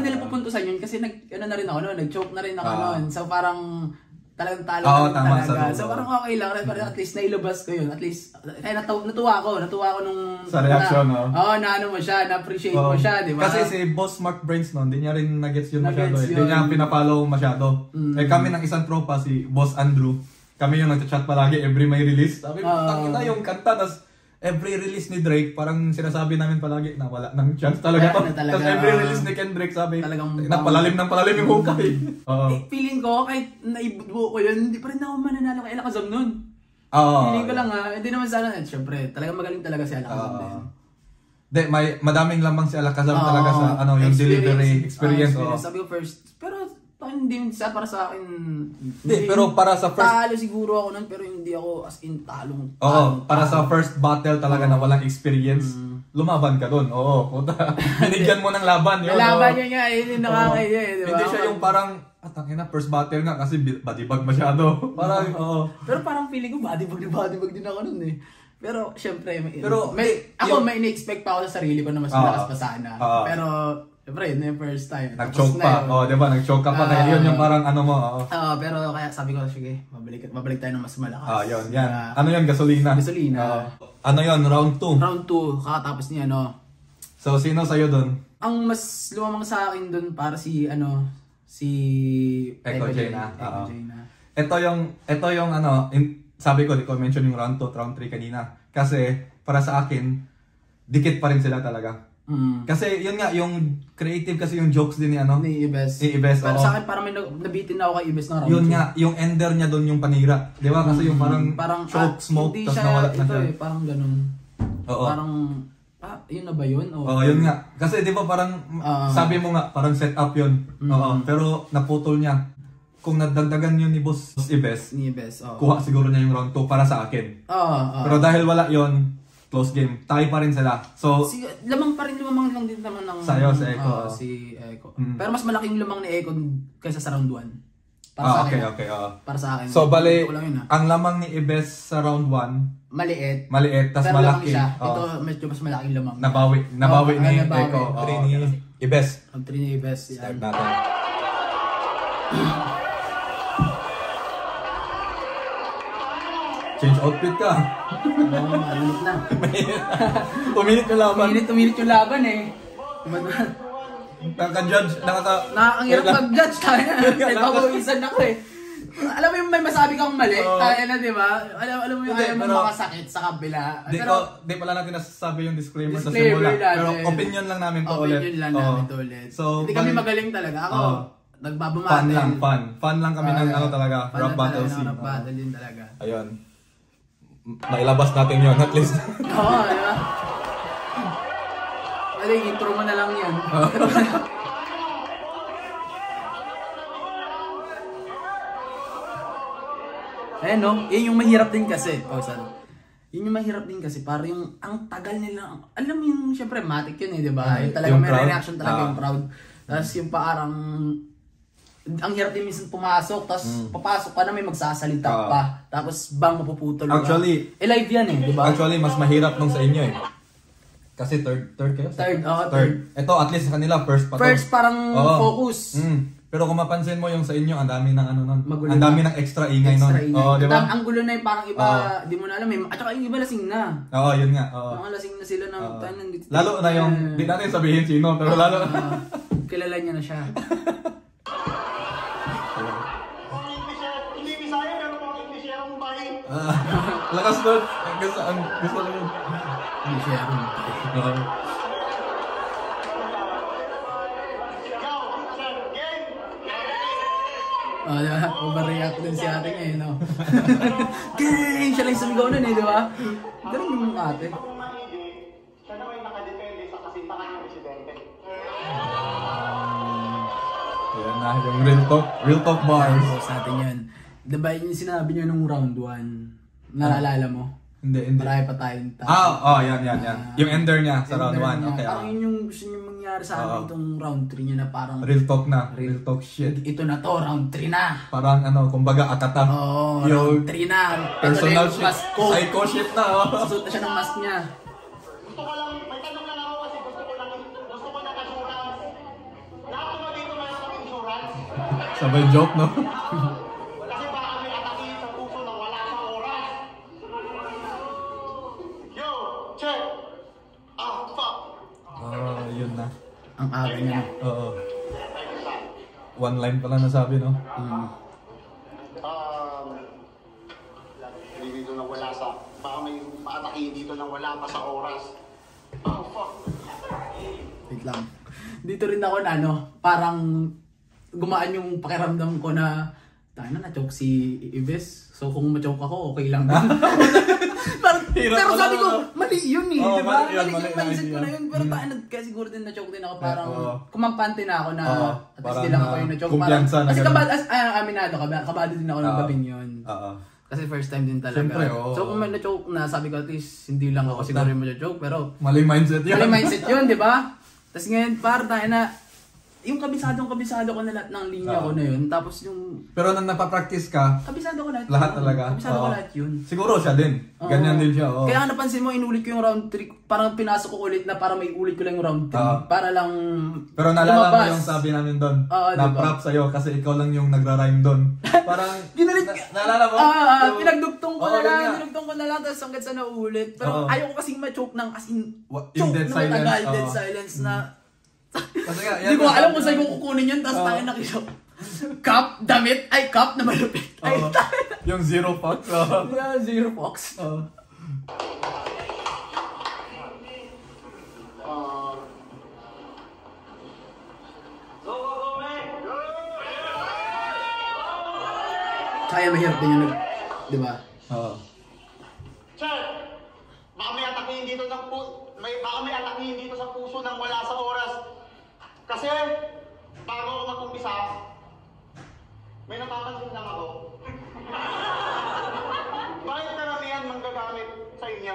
nila pupuntusan yun kasi nag-choke na rin ako noon. So parang talagang talo talaga. So parang okay lang, at least nailabas ko yun. At least, kaya natuwa ako nung... Sa reaction, naano mo siya, na-appreciate mo siya, di ba? Kasi si Boss Mark Brains noon, hindi niya rin na-gets yun masyado. Hindi niya pinapollow masyado. Kami ng isang tropa, si Boss Andrew, kami yung nagchat palagi every may release. Sabi, tangina yung kanta, tas every release ni Drake, parang sinasabi namin palagi na wala nang chance talaga to. Tapos every release ni Kendrick, sabi, napalalim yung hukay. Feeling ko, kahit naibuo ko yun, hindi pa rin ako mananalo kay Alakazam nun. Feeling ko lang hindi naman sana, syempre, talagang magaling talaga si Alakazam din. May madaming lamang si Alakazam talaga sa yung delivery experience. Sabi ko first, pero hindi para sa akin. Pero para sa first... Talo siguro ako nun, pero hindi ako as in talong. Para sa first battle talaga na walang experience. lumaban ka doon. Oo, puta. Binigyan mo ng laban yun. Laban niya nga, yun yung nakakaya eh, di ba? Hindi siya yung parang, tangina, first battle nga kasi body bag masyado. Parang, oo. Pero parang feeling ko body bag din ako nun eh. Pero syempre, yung, may ini-expect pa ako sa sarili ko na mas malakas pa sana. Pero syempre, yun yung first time. Nag-choke pa. Oo, di ba? Nag-choke ka pa. Kaya yun yung parang ano mo. Pero kaya sabi ko, sige, mabalik tayo ng mas malakas. Yun, yan. Ano yun? Gasolina. Gasolina. Ano yun? Round 2. Round 2, kakatapos niya, no? So, sino sa'yo doon? Ang mas lumamang sa akin doon para si Echo Jaina. Eko Jaina. Ito yung ano, sabi ko, di ko mention yung round 2, round 3 kanina. Kasi, para sa akin, dikit pa rin sila talaga. Kasi yun nga, yung creative kasi yung jokes din ni Ibes. Pero sa akin parang may nabitin na ako kay Ibes na round 2. Yun nga, yung ender niya doon yung panira. Di ba? Kasi yung parang choke, smoke, tapos nawala na siya. Parang ganun. Oo. Parang, yun na ba yun? Oo, yun nga. Kasi di ba parang, sabi mo nga, parang set up yun. Oo. Pero naputol niya. Kung nadagdagan yun ni Boss Ibes, kuha siguro niya yung round 2 para sa akin. Pero dahil wala yun, close game. Tie pa rin sila. So, lamang lang din naman ng sa'yo, si Echo. Si Echo. Pero mas malaking lamang ni Echo kaysa sa round 1. Okay. Para sa akin. So, bali, ang lamang ni Ibes sa round 1, maliit, tas malaki. Siya. Ito, medyo mas malaking lamang. Nabawi ni Echo. 3 ni Ibes. Ang 3 ni Ibes. Start natin. Change outfit ka. Malinit na. Uminit yung laban. Uminit yung laban eh. Nakaka-judge. Ang hirap mag-judge tayo. Nagpapawisan ako eh. Alam mo yung may masabi kang mali, tayo na, di ba? Alam mo yung ayaw mo makasakit sa kabila. Di pala natin nasasabi yung disclaimer sa simula. Pero opinion lang namin to ulit. So, hindi kami magaling talaga. Ako, nagbabumatel. Fun lang kami ng talaga. Rap battle scene. Rap battle din talaga. Ayun. Nailabas natin yun, at least. Oo, di ba? Intro mo na lang yan. Eh no, yun yung mahirap din kasi. Yun yung mahirap din kasi, para yung ang tagal nila. Alam mo yung, syempre, matic yun eh, di ba? Yung talagang may reaction talaga yung crowd. Tapos yung parang, ang hirap din minsan pumasok, tapos papasok ka na may magsasalita pa, tapos bang mapuputol ka. Actually, live yan eh, di ba? Actually, mas mahirap nung sa inyo eh. Kasi third kayo? Third. Ito, at least sa kanila, first pa to. First, parang focus. Pero kung mapansin mo yung sa inyo, ang dami ng ang dami ng extra ingay nun. Oo, di ba? Ang gulo na yung parang iba, di mo na alam eh. At saka yung iba lasing na. Oo, yun nga. Mga lasing na sila ng lalo na yung, di natin sabihin sino, pero lalo na. Kilala niya na siya. Hindi Bisaya, pero mga Inglesero mong bahin. Lakas doon. Gusto lang yun. Hindi siya. Overreact din si ate ngayon, no? Gang! Siya lang sumigaw nun eh, di ba? Ganun yung ate. Siya naman yung nakadepende sa kasintahan ng presidente. Yan na, yung real talk bars. Sa atin yan. Diba yung sinabi nyo nung round 1? Naalala mo? Hindi. Marami pa tayong yan. Yung ender niya sa round 1. Okay. Parang yun yung gusto niyo mangyari sa atin itong round 3 niya na parang real talk na. Real talk shit. Ito na to, round 3 na. Parang kumbaga akata. Round 3 na. Personal shit. Psycho shit na. Suot na siya ng mask niya. Gusto ko lang, may tanong lang ako kasi gusto ko ng assurance. Lahat naman dito mayroon ng insurance. Sabay joke, no? Kasi baka may atake sa puso na wala sa oras. Yo, check! Fuck! Yun na. Ang aga niya. Oo. One line pala nasabi, no? Hindi dito nang wala sa, baka may maatake dito nang wala pa sa oras. Fuck! Wait lang. Dito rin ako na parang gumaan yung pakiramdam ko na na-choke si Ibes. So kung ma-choke ako, okay lang din. Pero sabi ko, mali yun eh, di ba? Mali yung mindset ko na yun. Pero kaya siguro din na-choke din ako. Parang kumampante na ako na at least di lang ako yung na-choke. Kumpiyansa na kasi aminado, kabado din ako ng gabing yun. Kasi first time din talaga. Siyempre, oo. So kung may na-choke na, sabi ko at least hindi lang ako siguro yung ma-choke, pero Mali mindset yun. mali mindset yun, di ba? Tapos ngayon, par tayo na, yung kabisado ko na lahat ng linya ko na yun. Tapos yung... Pero nang napapractice ka, Kabisado ko lahat. lahat talaga. Kabisado ko Oo. lahat yun. Siguro siya din. Ganyan din siya. Oo. Kaya napansin mo, inulit ko yung round 3. Parang pinasok ko ulit na para may ulit ko lang yung round 3. Oo. Para lang Pero naalala mo lumabas. yung sabi namin doon, Oo, na diba? prop sa'yo kasi ikaw lang yung nagra-rhyme doon. Parang, Ginalit naalala mo? So, pinagdugtong ko oo, na yun lang, nga. pinagdugtong ko na lang, tapos hanggang sa naulit. Pero Oo. ayaw ko kasing ma-choke ng as in, Yung choke dead na silence, matagal, oo. dead silence na. Kasi nga, Hindi ko alam kung saan ko kukunin yun, tapos Oo. tayo nakisok. Cup, damit, ay cup na malupit. Ay, Oo. Yung zero fox. yeah, zero fox. Kaya mahirap din yun, di ba? Oo. Sir, baka may atakihin dito baka may atakihin dito sa puso nang wala sa oras. Kasi, bago ako mag-umpisa, may napapansin lang ako. Bakit karamihan manggagamit sa inyo?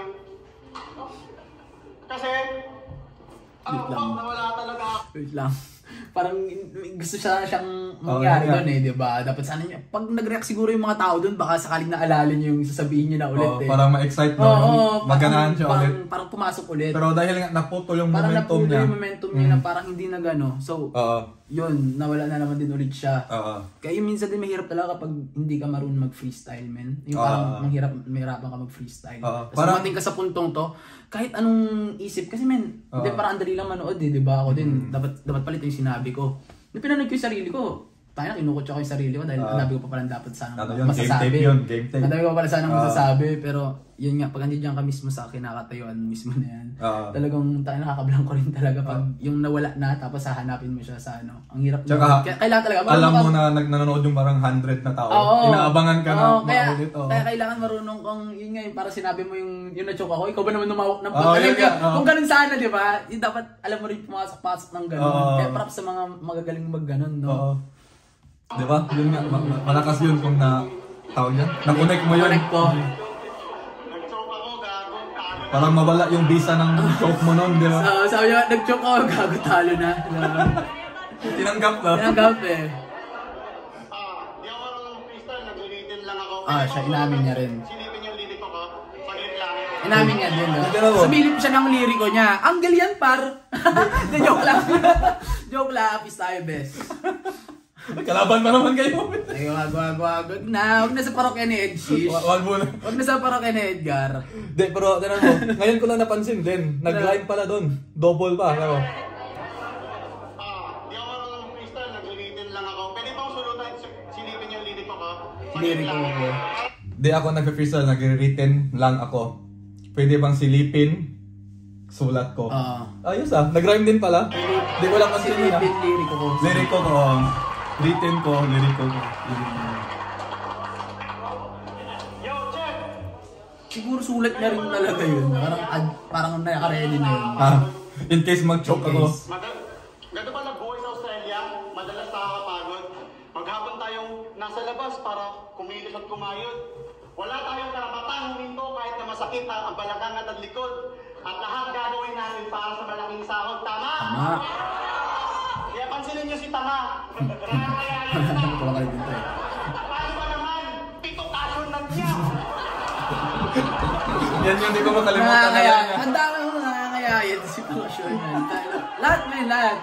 Kasi, Wait lang. nawala talaga ako. Wait lang. Parang gusto siyang mangyari yun nga. doon di ba? Dapat sana niya, pag nag-react siguro yung mga tao doon, baka sakaling naalala niyo yung sasabihin niyo na ulit Oo, parang ma-excite mo. Maganahan siya ulit. Parang pumasok ulit. Pero dahil nga naputol yung Parang momentum napulo niya. yung momentum niya na parang hindi na gano. So, Oo. yun, nawala na naman din ulit siya. Oo. Kaya yung minsan din mahirap talaga kapag hindi ka marunong mag-freestyle, men. Yung parang mahirapan ka mag-freestyle. Tapos dumating ka sa puntong to, kahit anong isip, kasi men, hindi parang andali lang manood di ba? Ako din, dapat palit yung sinabi ko. Nung pinanood ko yung sarili ko, tayo na kinukutsa ko yung sarili ko dahil ang dami ko pa pala dapat sana masasabi. Game tape. Ang dami ko pa pala sana masasabi, pero yun nga, pag nandiyan ka mismo sa kinakatayuan mismo na yan, talagang tayo nakakablang ko rin talaga pag yung nawala na, tapos hahanapin mo siya sa ano. Ang hirap Tsaka, kailangan talaga. Alam mo na nanonood yung parang 100 na tao. Inaabangan ka na maulit. Kaya kailangan marunong kang, yun nga, para sinabi mo yung na-choke ako, ikaw ba naman numawak ng kung ganun sana, di ba? Dapat alam mo rin pumasok-pasok ng ganun. Kaya props sa mga magagaling mag-ganun, no? Di ba? Yun nga, malakas yun kung tawag yan. Na-connect mo yun. Connect ko. Nag-choke ako, gago, talo. Parang mawala yung visa ng choke mo nun, di ba? Sabi niya, nag-choke ako, gago talo na. Tinanggap na. Tinanggap eh. Di ako marunong mag-freestyle, nag-written lang ako. Siya, inamin niya rin. Silipin yung lirik ko, saglit lang. Inamin niya din, no? Nagano mo? Sumilip siya ng liriko niya. Anggal yan, par! Hindi, joke lang. Joke lang, apis tayo, best. Kalaban pa naman kayo. Ay, wag na. Wag na sa parokya ni Ed Shish. Wag mo na. Wag na sa parokya ni Edgar. Di, pero tinan mo, ngayon ko lang napansin din. Nag-rhyme pala doon. Double pa. Pero, Di ako marunong mag-freestyle, nag-written lang ako. Pwede bang sulutan, silipin yung lirik ko, saglit Liriko lang. ko. di ako nag-freestyle, nag-written lang ako. Pwede bang silipin? Sulat ko. Ayos nag-rhyme din pala. Di ko lang kasi Silipin liriko ko. Lyric ko. Written ko, lyric ko. Yo, check! Siguro sulat na rin talaga yun. Parang naka-ready na yun. In case mag-choke ako. Ganito ba nag-buhay sa Australia? Madalas nakakapagod. Maghapon tayong nasa labas para kumilos at kumayod. Wala tayong karapatan huminto kahit na masakit ang balakang at ang likod. At lahat gagawin natin para sa malaking sahod. Tama? Tama. Kaya pansinin niyo si Tama. Wala ka rin dito eh. Paano ba naman? 7 kasyon lang niya. Yan yung di ko makalimutan na yan. Ang dami mo nakakayayad si Passion. Lahat may lahat.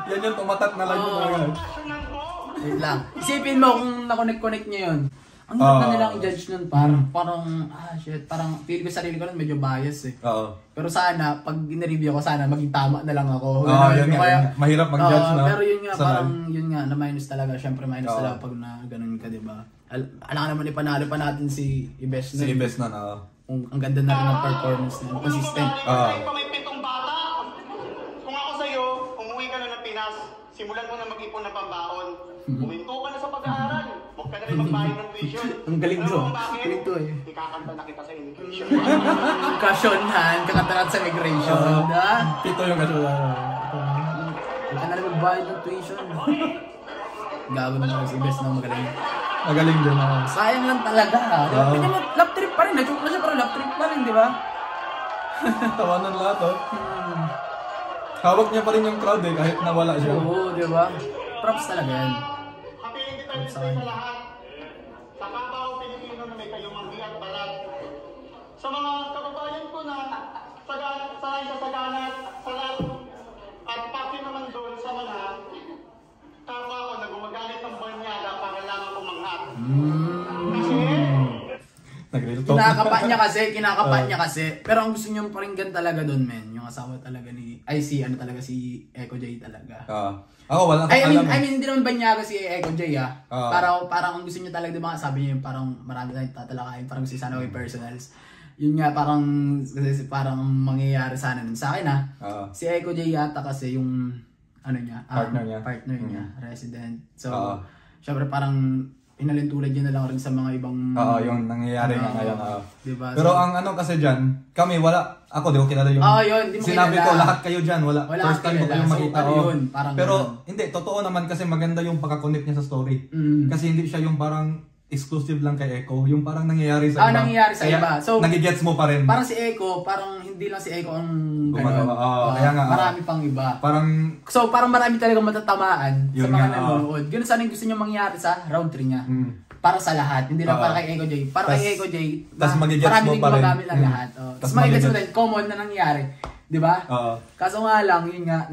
Yan yung tumatat na lang yung mga. Kasyon lang po. Wait lang. Isipin mo kung na-connect niya yun. Ang hirap na nilang i-judge nun, parang feel ko sarili ko nun medyo bias eh. Pero sana, pag in-review ko, sana maging tama na lang ako. Yun nga, mahirap mag-judge na. Pero yun nga, yun nga, na minus talaga. Siyempre minus talaga pag na ganun ka, diba? Alam ka naman, ipanalo pa natin si Ibes nun. Si Ibes nun, Ang ganda na rin ng performance niya, consistent. Kung may 7 bata, kung ako sa'yo, umuwi ka na ng Pinas, simulan mo na mag-ipon ng pambaon. Huminto ka na sa pag-aaral. Huwag ka na rin magbayad ng tuition. Ang galing Alam to. mo bakit? Galing to eh. Ikakanta na kita sa immigration. Kasyonhan, kakatarat sa migration. Pito yung kasunod. Huwag ka na rin magbayad ng tuition. Gagawin mo si Ibes na magaling. Magaling din. Sayang lang talaga. Diba? Lap trip pa rin. Na-joke na siya pero lap trip pa rin, di ba? Tawanan lahat, oh. Hawak niya pa rin yung crowd eh, kahit nawala siya. Oo, di ba? Props talaga yan. Happy Independence Day sa lahat. Sa kapwa Pilipino na may kayumanggi at balat. Sa mga kababayan ko na sanay sa sagana at salat. At pati naman doon sa mga kapwa ko na gumagamit ng banyada para lamang umangat. Kasi Kinakapa niya kasi. Pero ang gusto niyong paringgan talaga doon, men. Yung asawa talaga ni... si Echo J talaga. Ako, wala I mean, hindi naman banyaga si Echo J, Parang ang gusto niya talaga, diba, sabi niya parang marami tayong tatalakayin, parang gusto sana may personals. Yun nga, parang mangyayari sana nun. Sa akin, si Echo J yata kasi yung, partner niya, resident. So, syempre parang, inalintulad yun na lang rin sa mga ibang... yung nangyayari nga ngayon. Diba? Pero ang kasi dyan, kami ako di ko kilala yung... di mo sinabi kilala. ko, lahat kayo dyan, wala first time ko kayong makita. Yun, pero hindi, totoo naman kasi maganda yung pagkakonect niya sa story. Kasi hindi siya yung parang exclusive lang kay Echo, yung parang nangyayari sa iba. Nangyayari sa iba. So, nagigets mo pa rin. Parang si Echo, parang hindi lang si Echo ang gumagawa. Kaya nga, marami pang iba. So, parang marami talagang matatamaan sa mga nanonood. Ganun sana yung gusto niya mangyari sa round 3 niya. Para sa lahat, hindi lang para kay Echo J. Para kay Echo J, marami din gumagamit ang lahat. Tapos magigets mo din, common na nangyari. Di ba? Kaso nga lang, yun nga,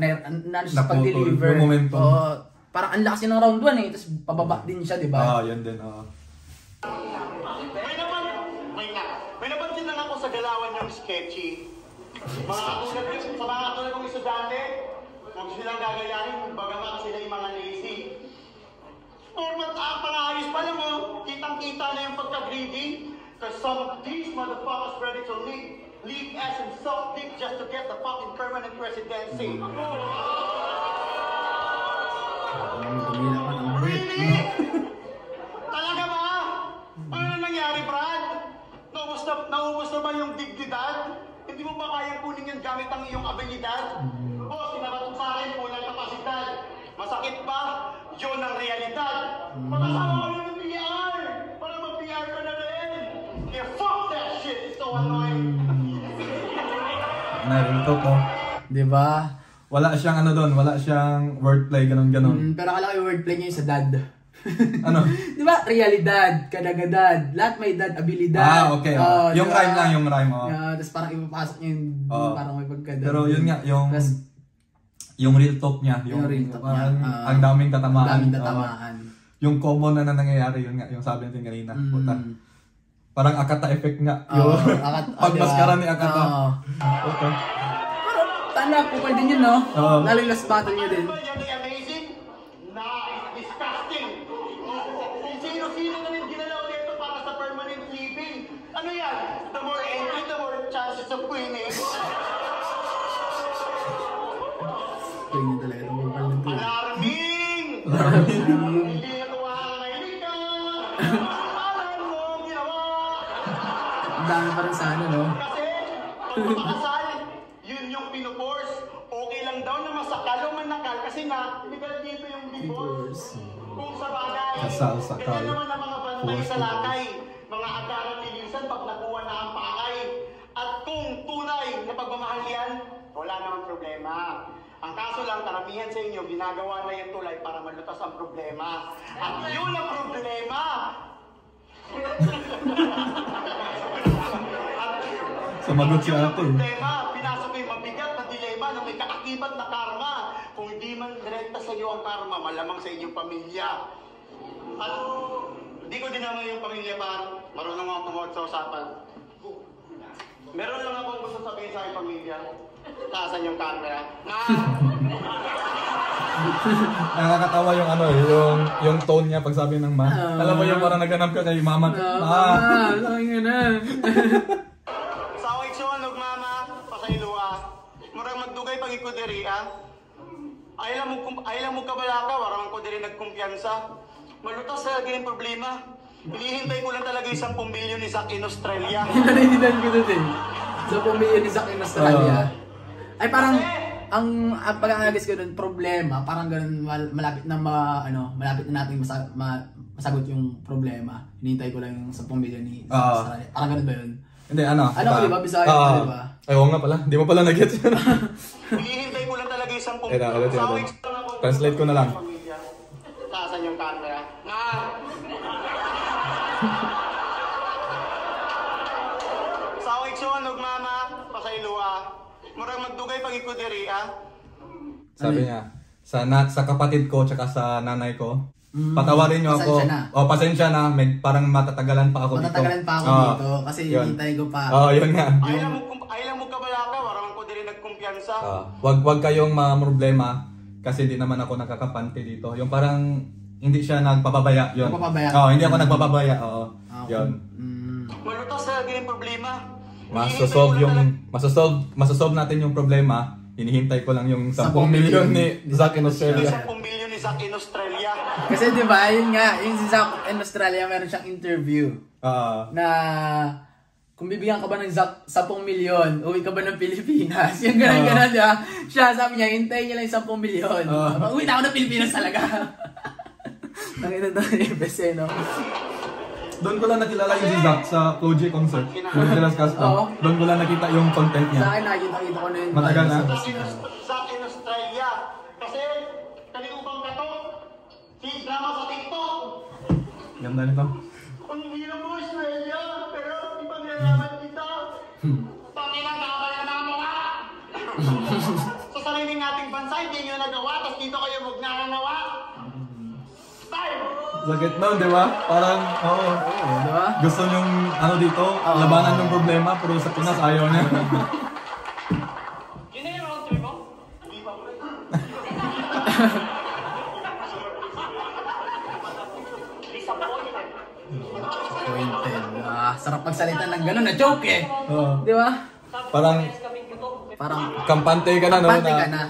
sa pag-deliver. Parang ang lakas ng round 1 tapos pababa din siya, di ba? Yun din, May napansin lang ako sa galawan yung sketchy. Sa mga katulad kong estudyante, kung silang gagayahin, bagamat sila yung mga lazy. Normal, pang-ayos pa lang kitang-kita na yung pagka-greedy. Cause some of these motherfuckers ready to leave ass and suck dick just to get the fucking permanent residency. Really? Talaga ba? Ano nangyari, Brad? Naubos na ba yung dignidad? Hindi mo ba kayang kunin yung gamit ang iyong abilidad? Boss, sinabato sa akin, kulang kapasidad. Masakit ba? Yun ang realidad. Pagkasama ko ng PR! Para mag-PR ka na rin! Kaya fuck that shit! It's so annoying! Narito ko. Diba? Wala siyang wala siyang wordplay, ganun. Pero akala ko yung wordplay niya yung sa dad. Diba? Realidad, kadagadad, lahat may dad, abilidad. Okay. Yung diba? rhyme lang, yung rhyme. Tapos parang ipapasok niya yung parang may pagkadad. Pero yun nga, yung real talk niya. Yung real talk niya. Ang daming tatamaan. Yung common na nangyayari, yun nga, yung sabi natin kanina. Parang Akata effect nga. Pagmaskara ni Akata. Pero tanda po pwede din yun, no? Lalo yung last battle niya din. Sino-sino na rin ginalaw dito para sa permanent sleeping? Ano yan? The more entry, the more chances of winning. Tingin talaga ng mobile nito. Alarming! Hindi natuwa ang mahilig ka! Alam mo ang ginawa! Ang dami pa rin sana, no? Kasi, pagpapakasal, yun yung pinuforce. Okay lang daw na masakal o manakal kasi nga, legal dito yung divorce. Kung sa bagay, kasal, sakal, ganyan naman ang mga panay sa lakay. Mga agarang nilisan pag nakuha na ang pakay. At kung tunay na pagmamahal yan, wala namang problema. Ang kaso lang, karamihan sa inyo, ginagawa na yung tulay para malutas ang problema. At yun ang problema! Sumagot si ate. Pinasok ko yung mabigat na dilema na may kaakibat na karma. Kung hindi man direkta sa iyo ang karma, malamang sa inyong pamilya. At hindi ko din naman yung pamilya parang marunong ako tungkol sa usapan. Meron lang akong gusto sabihin sa aking pamilya. Taasan yung camera. Nakakatawa yung yung tone niya pag sabi ng ma. Alam mo yung parang naghanap ka kay mama. Sabi nga na. Sa awikson, mama, pasayluwa. Murang magdugay pag ikuderiya. Ayaw mo kabalaka, warang ko din nagkumpiyansa. Malutas talaga yung problema. Hinihintay ko lang talaga yung 10 milyon ni Zack in Australia. Hinalihinan ko dun 10 milyon ni Zack in Australia. Ay parang, ang pag-analyze ko dun, problema, parang ganun malapit na malapit na natin masagot yung problema. Hinihintay ko lang yung 10 million ni Australia. Parang ganun ba yun? Hindi, ano? Ano ko, di ba? Bisaya ko, di ba? Ay, oo nga pala. Hindi mo pala nag-get yun. Hinihintay ko lang talaga yung 10 Ito, million. ito. Translate ko na lang. Taasan yung camera. Sa ikson, nagmama, pasaylua. Murang magdugay pag ikudiri, Sabi niya, sa kapatid ko tsaka sa nanay ko, patawarin niyo ako. Pasensya na. Parang matatagalan pa ako dito. Matatagalan pa ako dito kasi hinihintay ko pa. Yun nga. Ay lang mo kabalaka, warang ko diri nagkumpiyansa. Wag kayong problema kasi di naman ako nakakapante dito. Yung parang hindi siya nagpapabaya. Yun. Hindi ako nagpapabaya. Yun. Malutas sa ganyung problema. Masosolve natin yung problema. Hinihintay ko lang yung 10 million ni Zack in Australia. 10 million ni Zack in Australia. Kasi di ba, yun nga, yung si Zack in Australia, meron siyang interview. Na kung bibigyan ka ba ng 10 million, uwi ka ba ng Pilipinas? Yung gano'n, di ba? Siya, sabi niya, hintayin niya lang yung 10 million. Uwi na ako ng Pilipinas talaga. Nakita daw ni Ebes, no? Doon ko lang nakilala yung si Zack sa Flo J concert. Doon ko lang nakita yung content niya. Sa akin, nakita ko na yun. Matagal na? Zack in Australia. Kasi, kaliubang ka to. Si drama sa TikTok. Ganda nito. Ang hirap mo, Australia. Pero, ipaglalaman kita. Panginang kakalaman mo nga. Sa sariling ating bansa, hindi nyo nagawa. Tapos dito kayo magnangawa. Time! Sakit nun, di ba? Parang, di ba? gusto nyong, dito, labanan yung problema, pero sa Pinas ayaw niya. Yun na yung round trip mo? Disappointed. Sarap magsalita ng gano'n, na-joke eh. Di ba? Parang kampante ka na, no? Kampante ka na.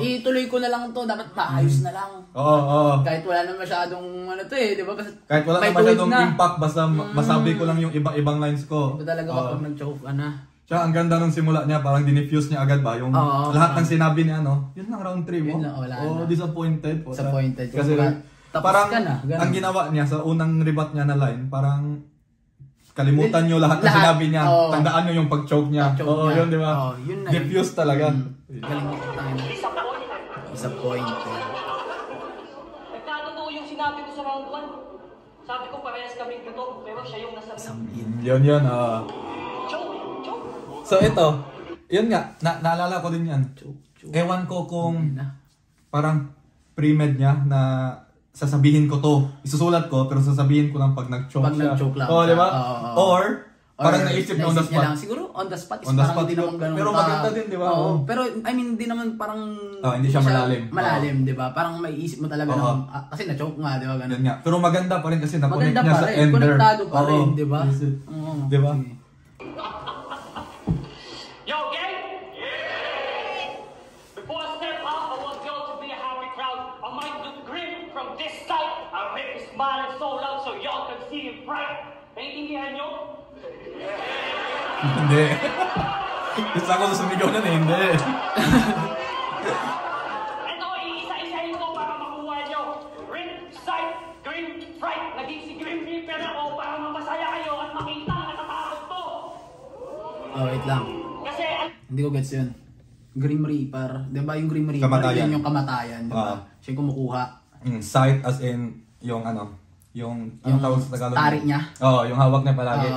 Ituloy ko na lang to, dapat maayos na lang. Kahit wala na masyadong di ba? Kahit wala na masyadong impact, basta masabi ko lang yung ibang lines ko. Diba talaga kapag nag-choke ka na? Tsaka ang ganda nung simula niya, parang dinifuse niya agad ba? Yung lahat ng sinabi niya, yun lang round 3 mo. Disappointed. Disappointed. Kasi parang ang ginawa niya sa unang rebat niya na line, parang kalimutan nyo lahat ng sinabi niya. Tandaan nyo yung pag-choke niya. Yun, di ba? Diffuse talaga. Galing ko tayo. Disappointed. Nagkatotoo yung sinabi ko sa round 1. Sabi ko parehas kami gutom, pero siya yung nasabi. Yun. Choke. So ito, yun nga, naalala ko din yan. Ewan ko kung parang pre-med niya na sasabihin ko to. Isusulat ko, pero sasabihin ko lang pag nag-choke siya. Pag nag-choke lang. Di ba? Or parang naisip niya on the spot. Lang. Siguro on the spot is parang hindi naman ganun. Pero maganda din, di ba? Pero I mean, hindi naman parang hindi siya malalim. Malalim, di ba? Parang may isip mo talaga kasi na-choke nga, di ba? Ganun. Nga. Pero maganda pa rin kasi na-connect maganda niya sa ender. Konektado pa rin, di ba? Di ba? Yo, gang? Before I step out, I want y'all to be a happy crowd. I might look grim from this side. I'll make you smile and so loud so y'all can see it bright. Naiintindihan nyo? Hindi. Gusto ako sumigaw na hindi. Ito, iisa-isahin ko para makuha nyo. Red, sight, green, fright. Naging si Grim Reaper ako para mamasaya kayo at makita ang natatakot to. Wait lang. Kasi, hindi ko gets yun. Grim Reaper. Di ba yung Grim Reaper? Kamatayan. Yun yung kamatayan. Di ba? Siya yung kumukuha. Sight as in yung yung tawag sa Tagalog. Tari niya. Yung hawak niya palagi.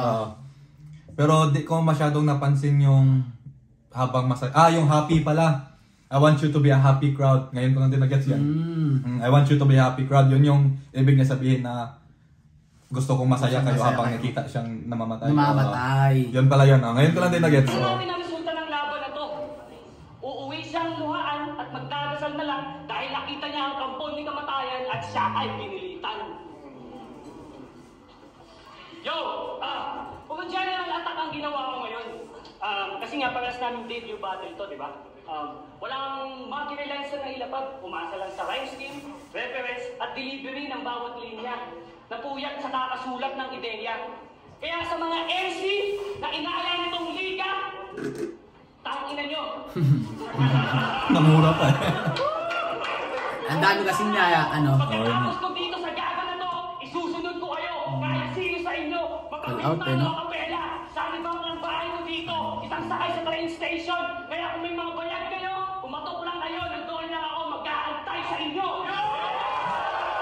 Pero di ko masyadong napansin yung habang yung happy pala. I want you to be a happy crowd. Ngayon ko lang din na-gets yan. I want you to be a happy crowd. Yun yung ibig niya sabihin na gusto kong masaya kayo habang nakita siyang namamatay. Yun pala yun. Ngayon ko lang din na-gets. marami na resulta ng laban na to. Uuwi siyang luhaan at magdadasal na lang dahil nakita niya ang kampon ni kamatayan at siya ay pinilitan. Yo! Kung general attack ang ginawa ko ngayon, kasi nga parehas namin debut battle to, di ba? Walang marginalized na ilapag, umasa lang sa rhyme scheme, reference at delivery ng bawat linya, napuyat sa kakasulat ng ideya. Kaya sa mga MC na inaaya nitong liga, tangina nyo! Namura pa eh. Ang dami kasing na, Pagkatapos ko dito sa gaga na to, isusunod All out eh, no? Sabi ba ng bahay ko dito, isang sakay sa train station. Kaya kung may mga bayag kayo, pumatok lang kayo, nandoon lang ako mag-aantay sa inyo.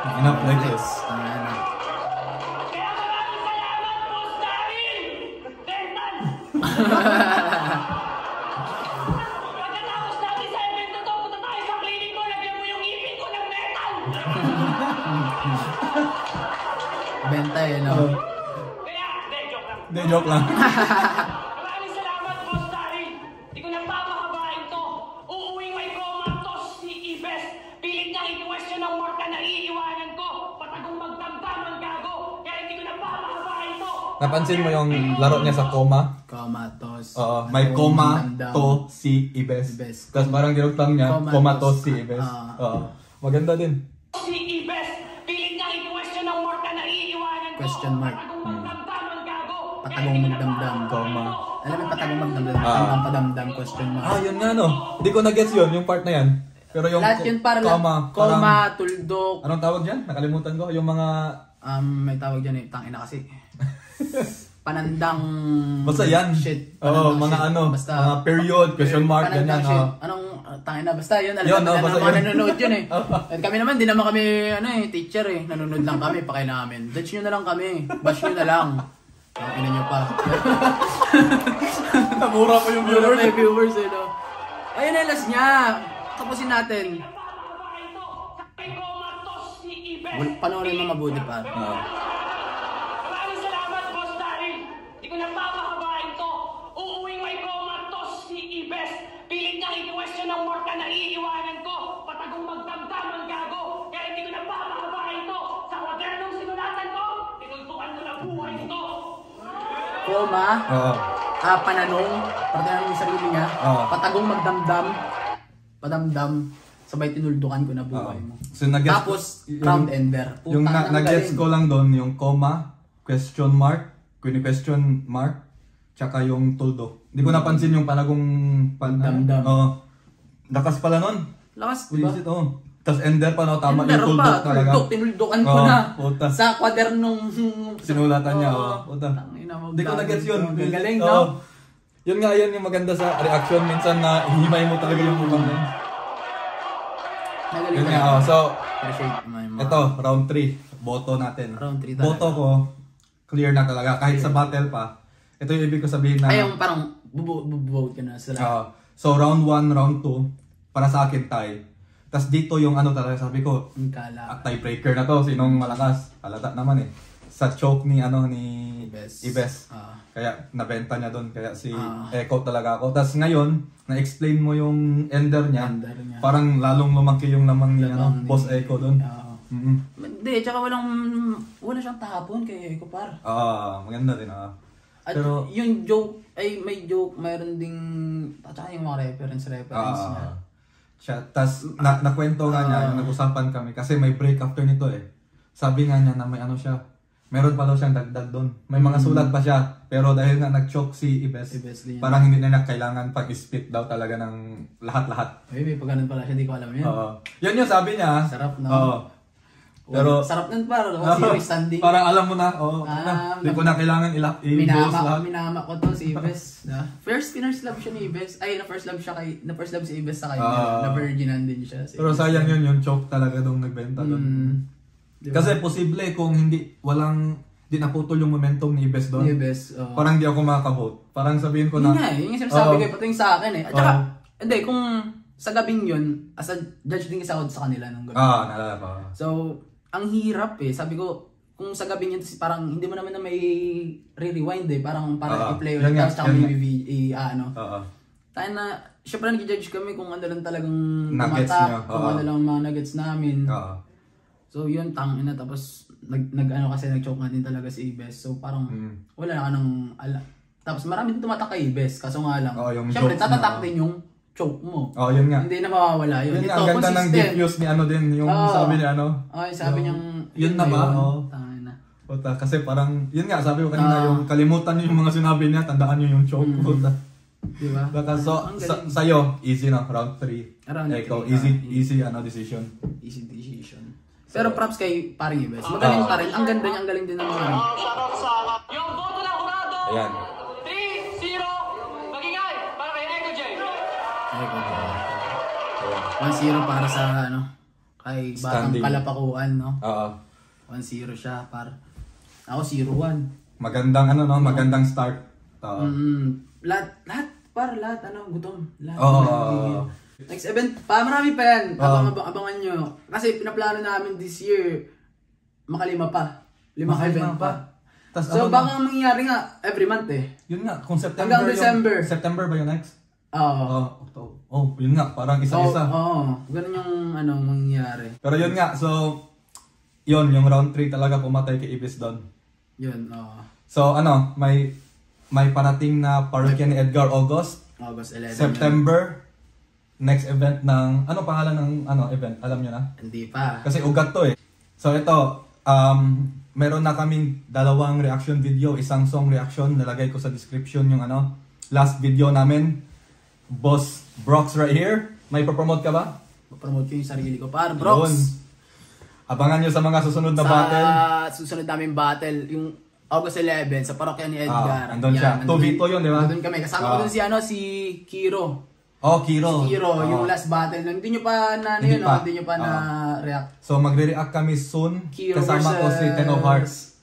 Enough like this. Kaya maraming salamat, Boss Daryl! Dental! Pagkatapos natin sa event na to, punta tayo sa clinic ko, lagyan mo yung ipin ko ng metal! Benta eh, no? Kaya, joke lang. Hindi, joke lang. Maraming salamat, Boss Daryl. Di ko nang papahabain to. Uuwing may comatose si Ibes. Pilit niyang i-question ng marka na iiwanan ko. Patagong magdamdam ang gago. Kaya hindi ko nang papahabain to. Napansin mo yung laro niya sa coma? Comatose. Oo, may coma to si Ibes. Tapos parang dinugtang niya, coma to si Ibes. Oo, maganda din. Si Ibes. Pilit niyang i-question ng marka na iiwanan ko. Question mark. Patagong magdamdam ang gago. Patagong magdamdam. Coma. Alam mo, patagong magdamdam. Patagong padamdam, question mark. Ah, yun nga no. Hindi ko na-gets yun, yung part na yan. Pero yung Lahat yun para lang. Coma, tuldok. Anong tawag dyan? Nakalimutan ko. Yung mga... May tawag dyan eh. Tangina kasi. Panandang... Basta yan. Shit. Oo, Panandang mga shit. ano. Basta, mga period, question mark, panandang ganyan. shit. Oh. Anong tangina? Basta yun. Alam Yun, naman na basta mga yun. nanonood yun eh. At kami naman, di naman kami teacher eh. Nanonood lang kami, pakay namin. Judge nyo na lang kami. Bash nyo na lang. Ina nyo pa. Namura ko yung Viewers eh, viewers eh. No? Ayun na last niya. Tapusin natin. Papahabain to. May comatose si Ibes. Panoorin mo mabuti pa. Maraming salamat, Boss Daryl. Di ko nang papahabain to. Uuwing may comatose si Ibes. Pilit niyang i-question ng marka na iiwanan ko. Patagong magdamdam ang gago. Kaya hindi ko nang papahabain to. Sa kwadernong sinulatan ko, tinultukan ko ng buhay nito. Coma. Oo. Pananong. Parang yung sarili niya. Patagong magdamdam. Padamdam. Sabay tinuldukan ko na buhay mo. So, nag-gets Tapos, round ender. Yung Putang nag-gets galing. ko lang doon, yung comma, question mark, question mark, tsaka yung tuldo. Hindi ko napansin yung panagong... Damdam. Oo. Lakas pala nun. Lakas, diba? Visit, oo. Tapos ender pa, no? Tama Ender yung tuldo pa, talaga. tinuldukan ko Oo, na. puta. Sa kwadernong... Sinulatan niya, Oo. oo. Puta. Tangina mo, Hindi ko na-gets yun. Ang galing, Oo. no? Yun nga, yun yung maganda sa reaction. Minsan na hihimay mo talaga yung ibang yun. Nagaling Yun ka nga, na. oh. So, Appreciate mo yung mga- ito, round 3. Boto natin. Round 3 talaga. Boto ko, clear na talaga. Kahit sa battle pa. Ito yung ibig ko sabihin na... Ay, yung parang buvote ka na sa lahat. So, round 1, round 2, para sa akin tie. Tapos dito yung ano talaga, sabi ko, Ang kala. tiebreaker na to. Sinong malakas? Halata naman eh. Sa choke ni Ibes. Kaya nabenta niya doon. Kaya si Echo talaga ako. Tapos ngayon, na-explain mo yung ender niya. Parang lalong lumaki yung lamang ni Boss Echo doon. Hindi, tsaka wala siyang tahapon kay Echo par. Maganda din. At Pero, yung joke, ay may joke, mayroon ding, tsaka yung mga reference niya. Tapos nakwento nga niya, yung nag-usapan kami. Kasi may break after nito eh. Sabi nga niya na may ano siya. Meron pa daw siyang dagdag doon. May mga sulat pa siya. Pero dahil nga nag-choke si Ibes, parang hindi na kailangan pag-spit daw talaga ng lahat-lahat. Ay, may pagkanan pala siya, di ko alam yun. Yun yung sabi niya. Sarap, no? Pero, sarap nun para, series standing. Parang alam mo na, hindi ko na kailangan i-boss lahat. Minama ko to si Ibes. First love siya ni Ibes. Ay, na-first love si Ibes sa kanya. Na-virginan din siya. Pero sayang yun, yung choke talaga doon nagbenta doon. Diba? Kasi posible kung hindi naputol yung momentum ni Ibes doon. Parang di ako makakabote. Parang sabihin ko na... Yun yung sinasabi ko, pati yung sa akin eh. At saka, hindi, kung sa gabing yun, as a judge din isa ako sa kanila nung gabi. Nalala ko. So, ang hirap eh. Sabi ko, kung sa gabing yun, parang hindi mo naman na may re-rewind eh. Parang i-play ulit. Tapos tsaka may tayo na, syempre nag-judge kami kung ano lang talagang tumatak, kung ano lang mga nuggets namin. So yun, tangina. Tapos kasi nag-choke nga din talaga si Ibes. So parang wala na ka nang tapos marami din tumatak kay Ibes. Kaso nga lang, syempre tatatak din yung choke mo. Yun nga. Hindi na mawawala yun. Yun nga, ang ganda ng diffuse ni din. Yung sabi ni sabi niyang... Yun na ba? Tangina. Kasi parang, yun nga, sabi ko kanina, yung kalimutan niyo yung mga sinabi niya, tandaan niyo yung choke. Diba? So, sa'yo, easy na, round 3. Ikaw, easy decision. Easy decision. Pero props kay paring Ibes. Magaling pa rin. Ang ganda niya, ang galing din ng mga. Yung boto Ayan. 3-0. Magingay para kay Echo J. Echo J. 1-0 para sa kay Batang Standing. Kalapakuan, no? Oo. 1-0 siya ako 0-1. Magandang magandang start. Oo. Lahat gutom. Lahat. Oo. Next event, marami pa yan. Abangan nyo. Kasi pinaplano namin this year, makalima pa. 5 event pa. So baka mangyayari nga every month eh. Yun nga, kung September hanggang December. September ba yung next? Oo. Yun nga, parang isa-isa. Ganun yung mangyayari. Pero yun nga, so yung round 3 talaga pumatay kay Ibis doon. Yun, So may parating na parokya ni Edgar August 11. September. Next event ng, pangalan ng event? Alam nyo na? Hindi pa. Kasi ugat to eh. So ito, meron na kaming 2 reaction video, isang song reaction. Nalagay ko sa description yung last video namin. Boss Brox right here. May promote ka ba? Promote ko yung sarili ko. Para Brox. Yun. Abangan nyo sa mga susunod na battle. Sa susunod namin battle, yung August 11 sa parokya ni Edgar. Andun siya. 2v2 yun, di ba? Andun kami. Kasama ko dun si Kiro. Kiro. Yung last battle. Hindi nyo pa Hindi nyo pa na-react. So magre-react kami soon. Kiro Kasama ko si Ten of Hearts.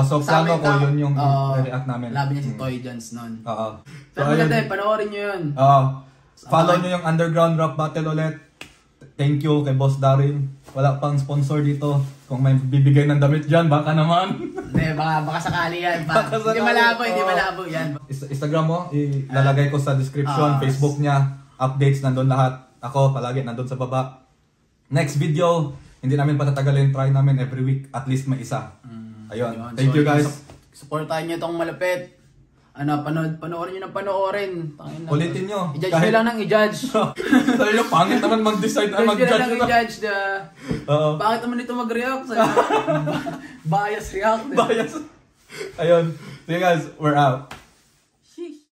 So plano ko yun yung react namin. Laban niya si Toy Jans nun. So pero maganda panoorin nyo yun. Follow nyo yung Underground Rap Battle ulit. Thank you kay Boss Daryl. Wala pang sponsor dito. Kung may bibigay ng damit dyan, baka naman. Hindi, baka sakali yan. Hindi malabo yan. Instagram mo, ilalagay ko sa description. Facebook niya, updates nandun lahat. Ako, palagi nandun sa baba. Next video, hindi namin patatagalin. Try namin every week, at least may isa. Ayun. Thank you guys. Supportahan nyo itong malapit. Panoorin nyo ng panoorin. Ulitin nyo. I-judge nyo lang ng i-judge. Sabi nyo, pangit naman mag-decide na mag-judge. I-judge nyo lang i-judge bakit naman ito mag-react? Bias react. Bias. Ayun. So you guys, we're out.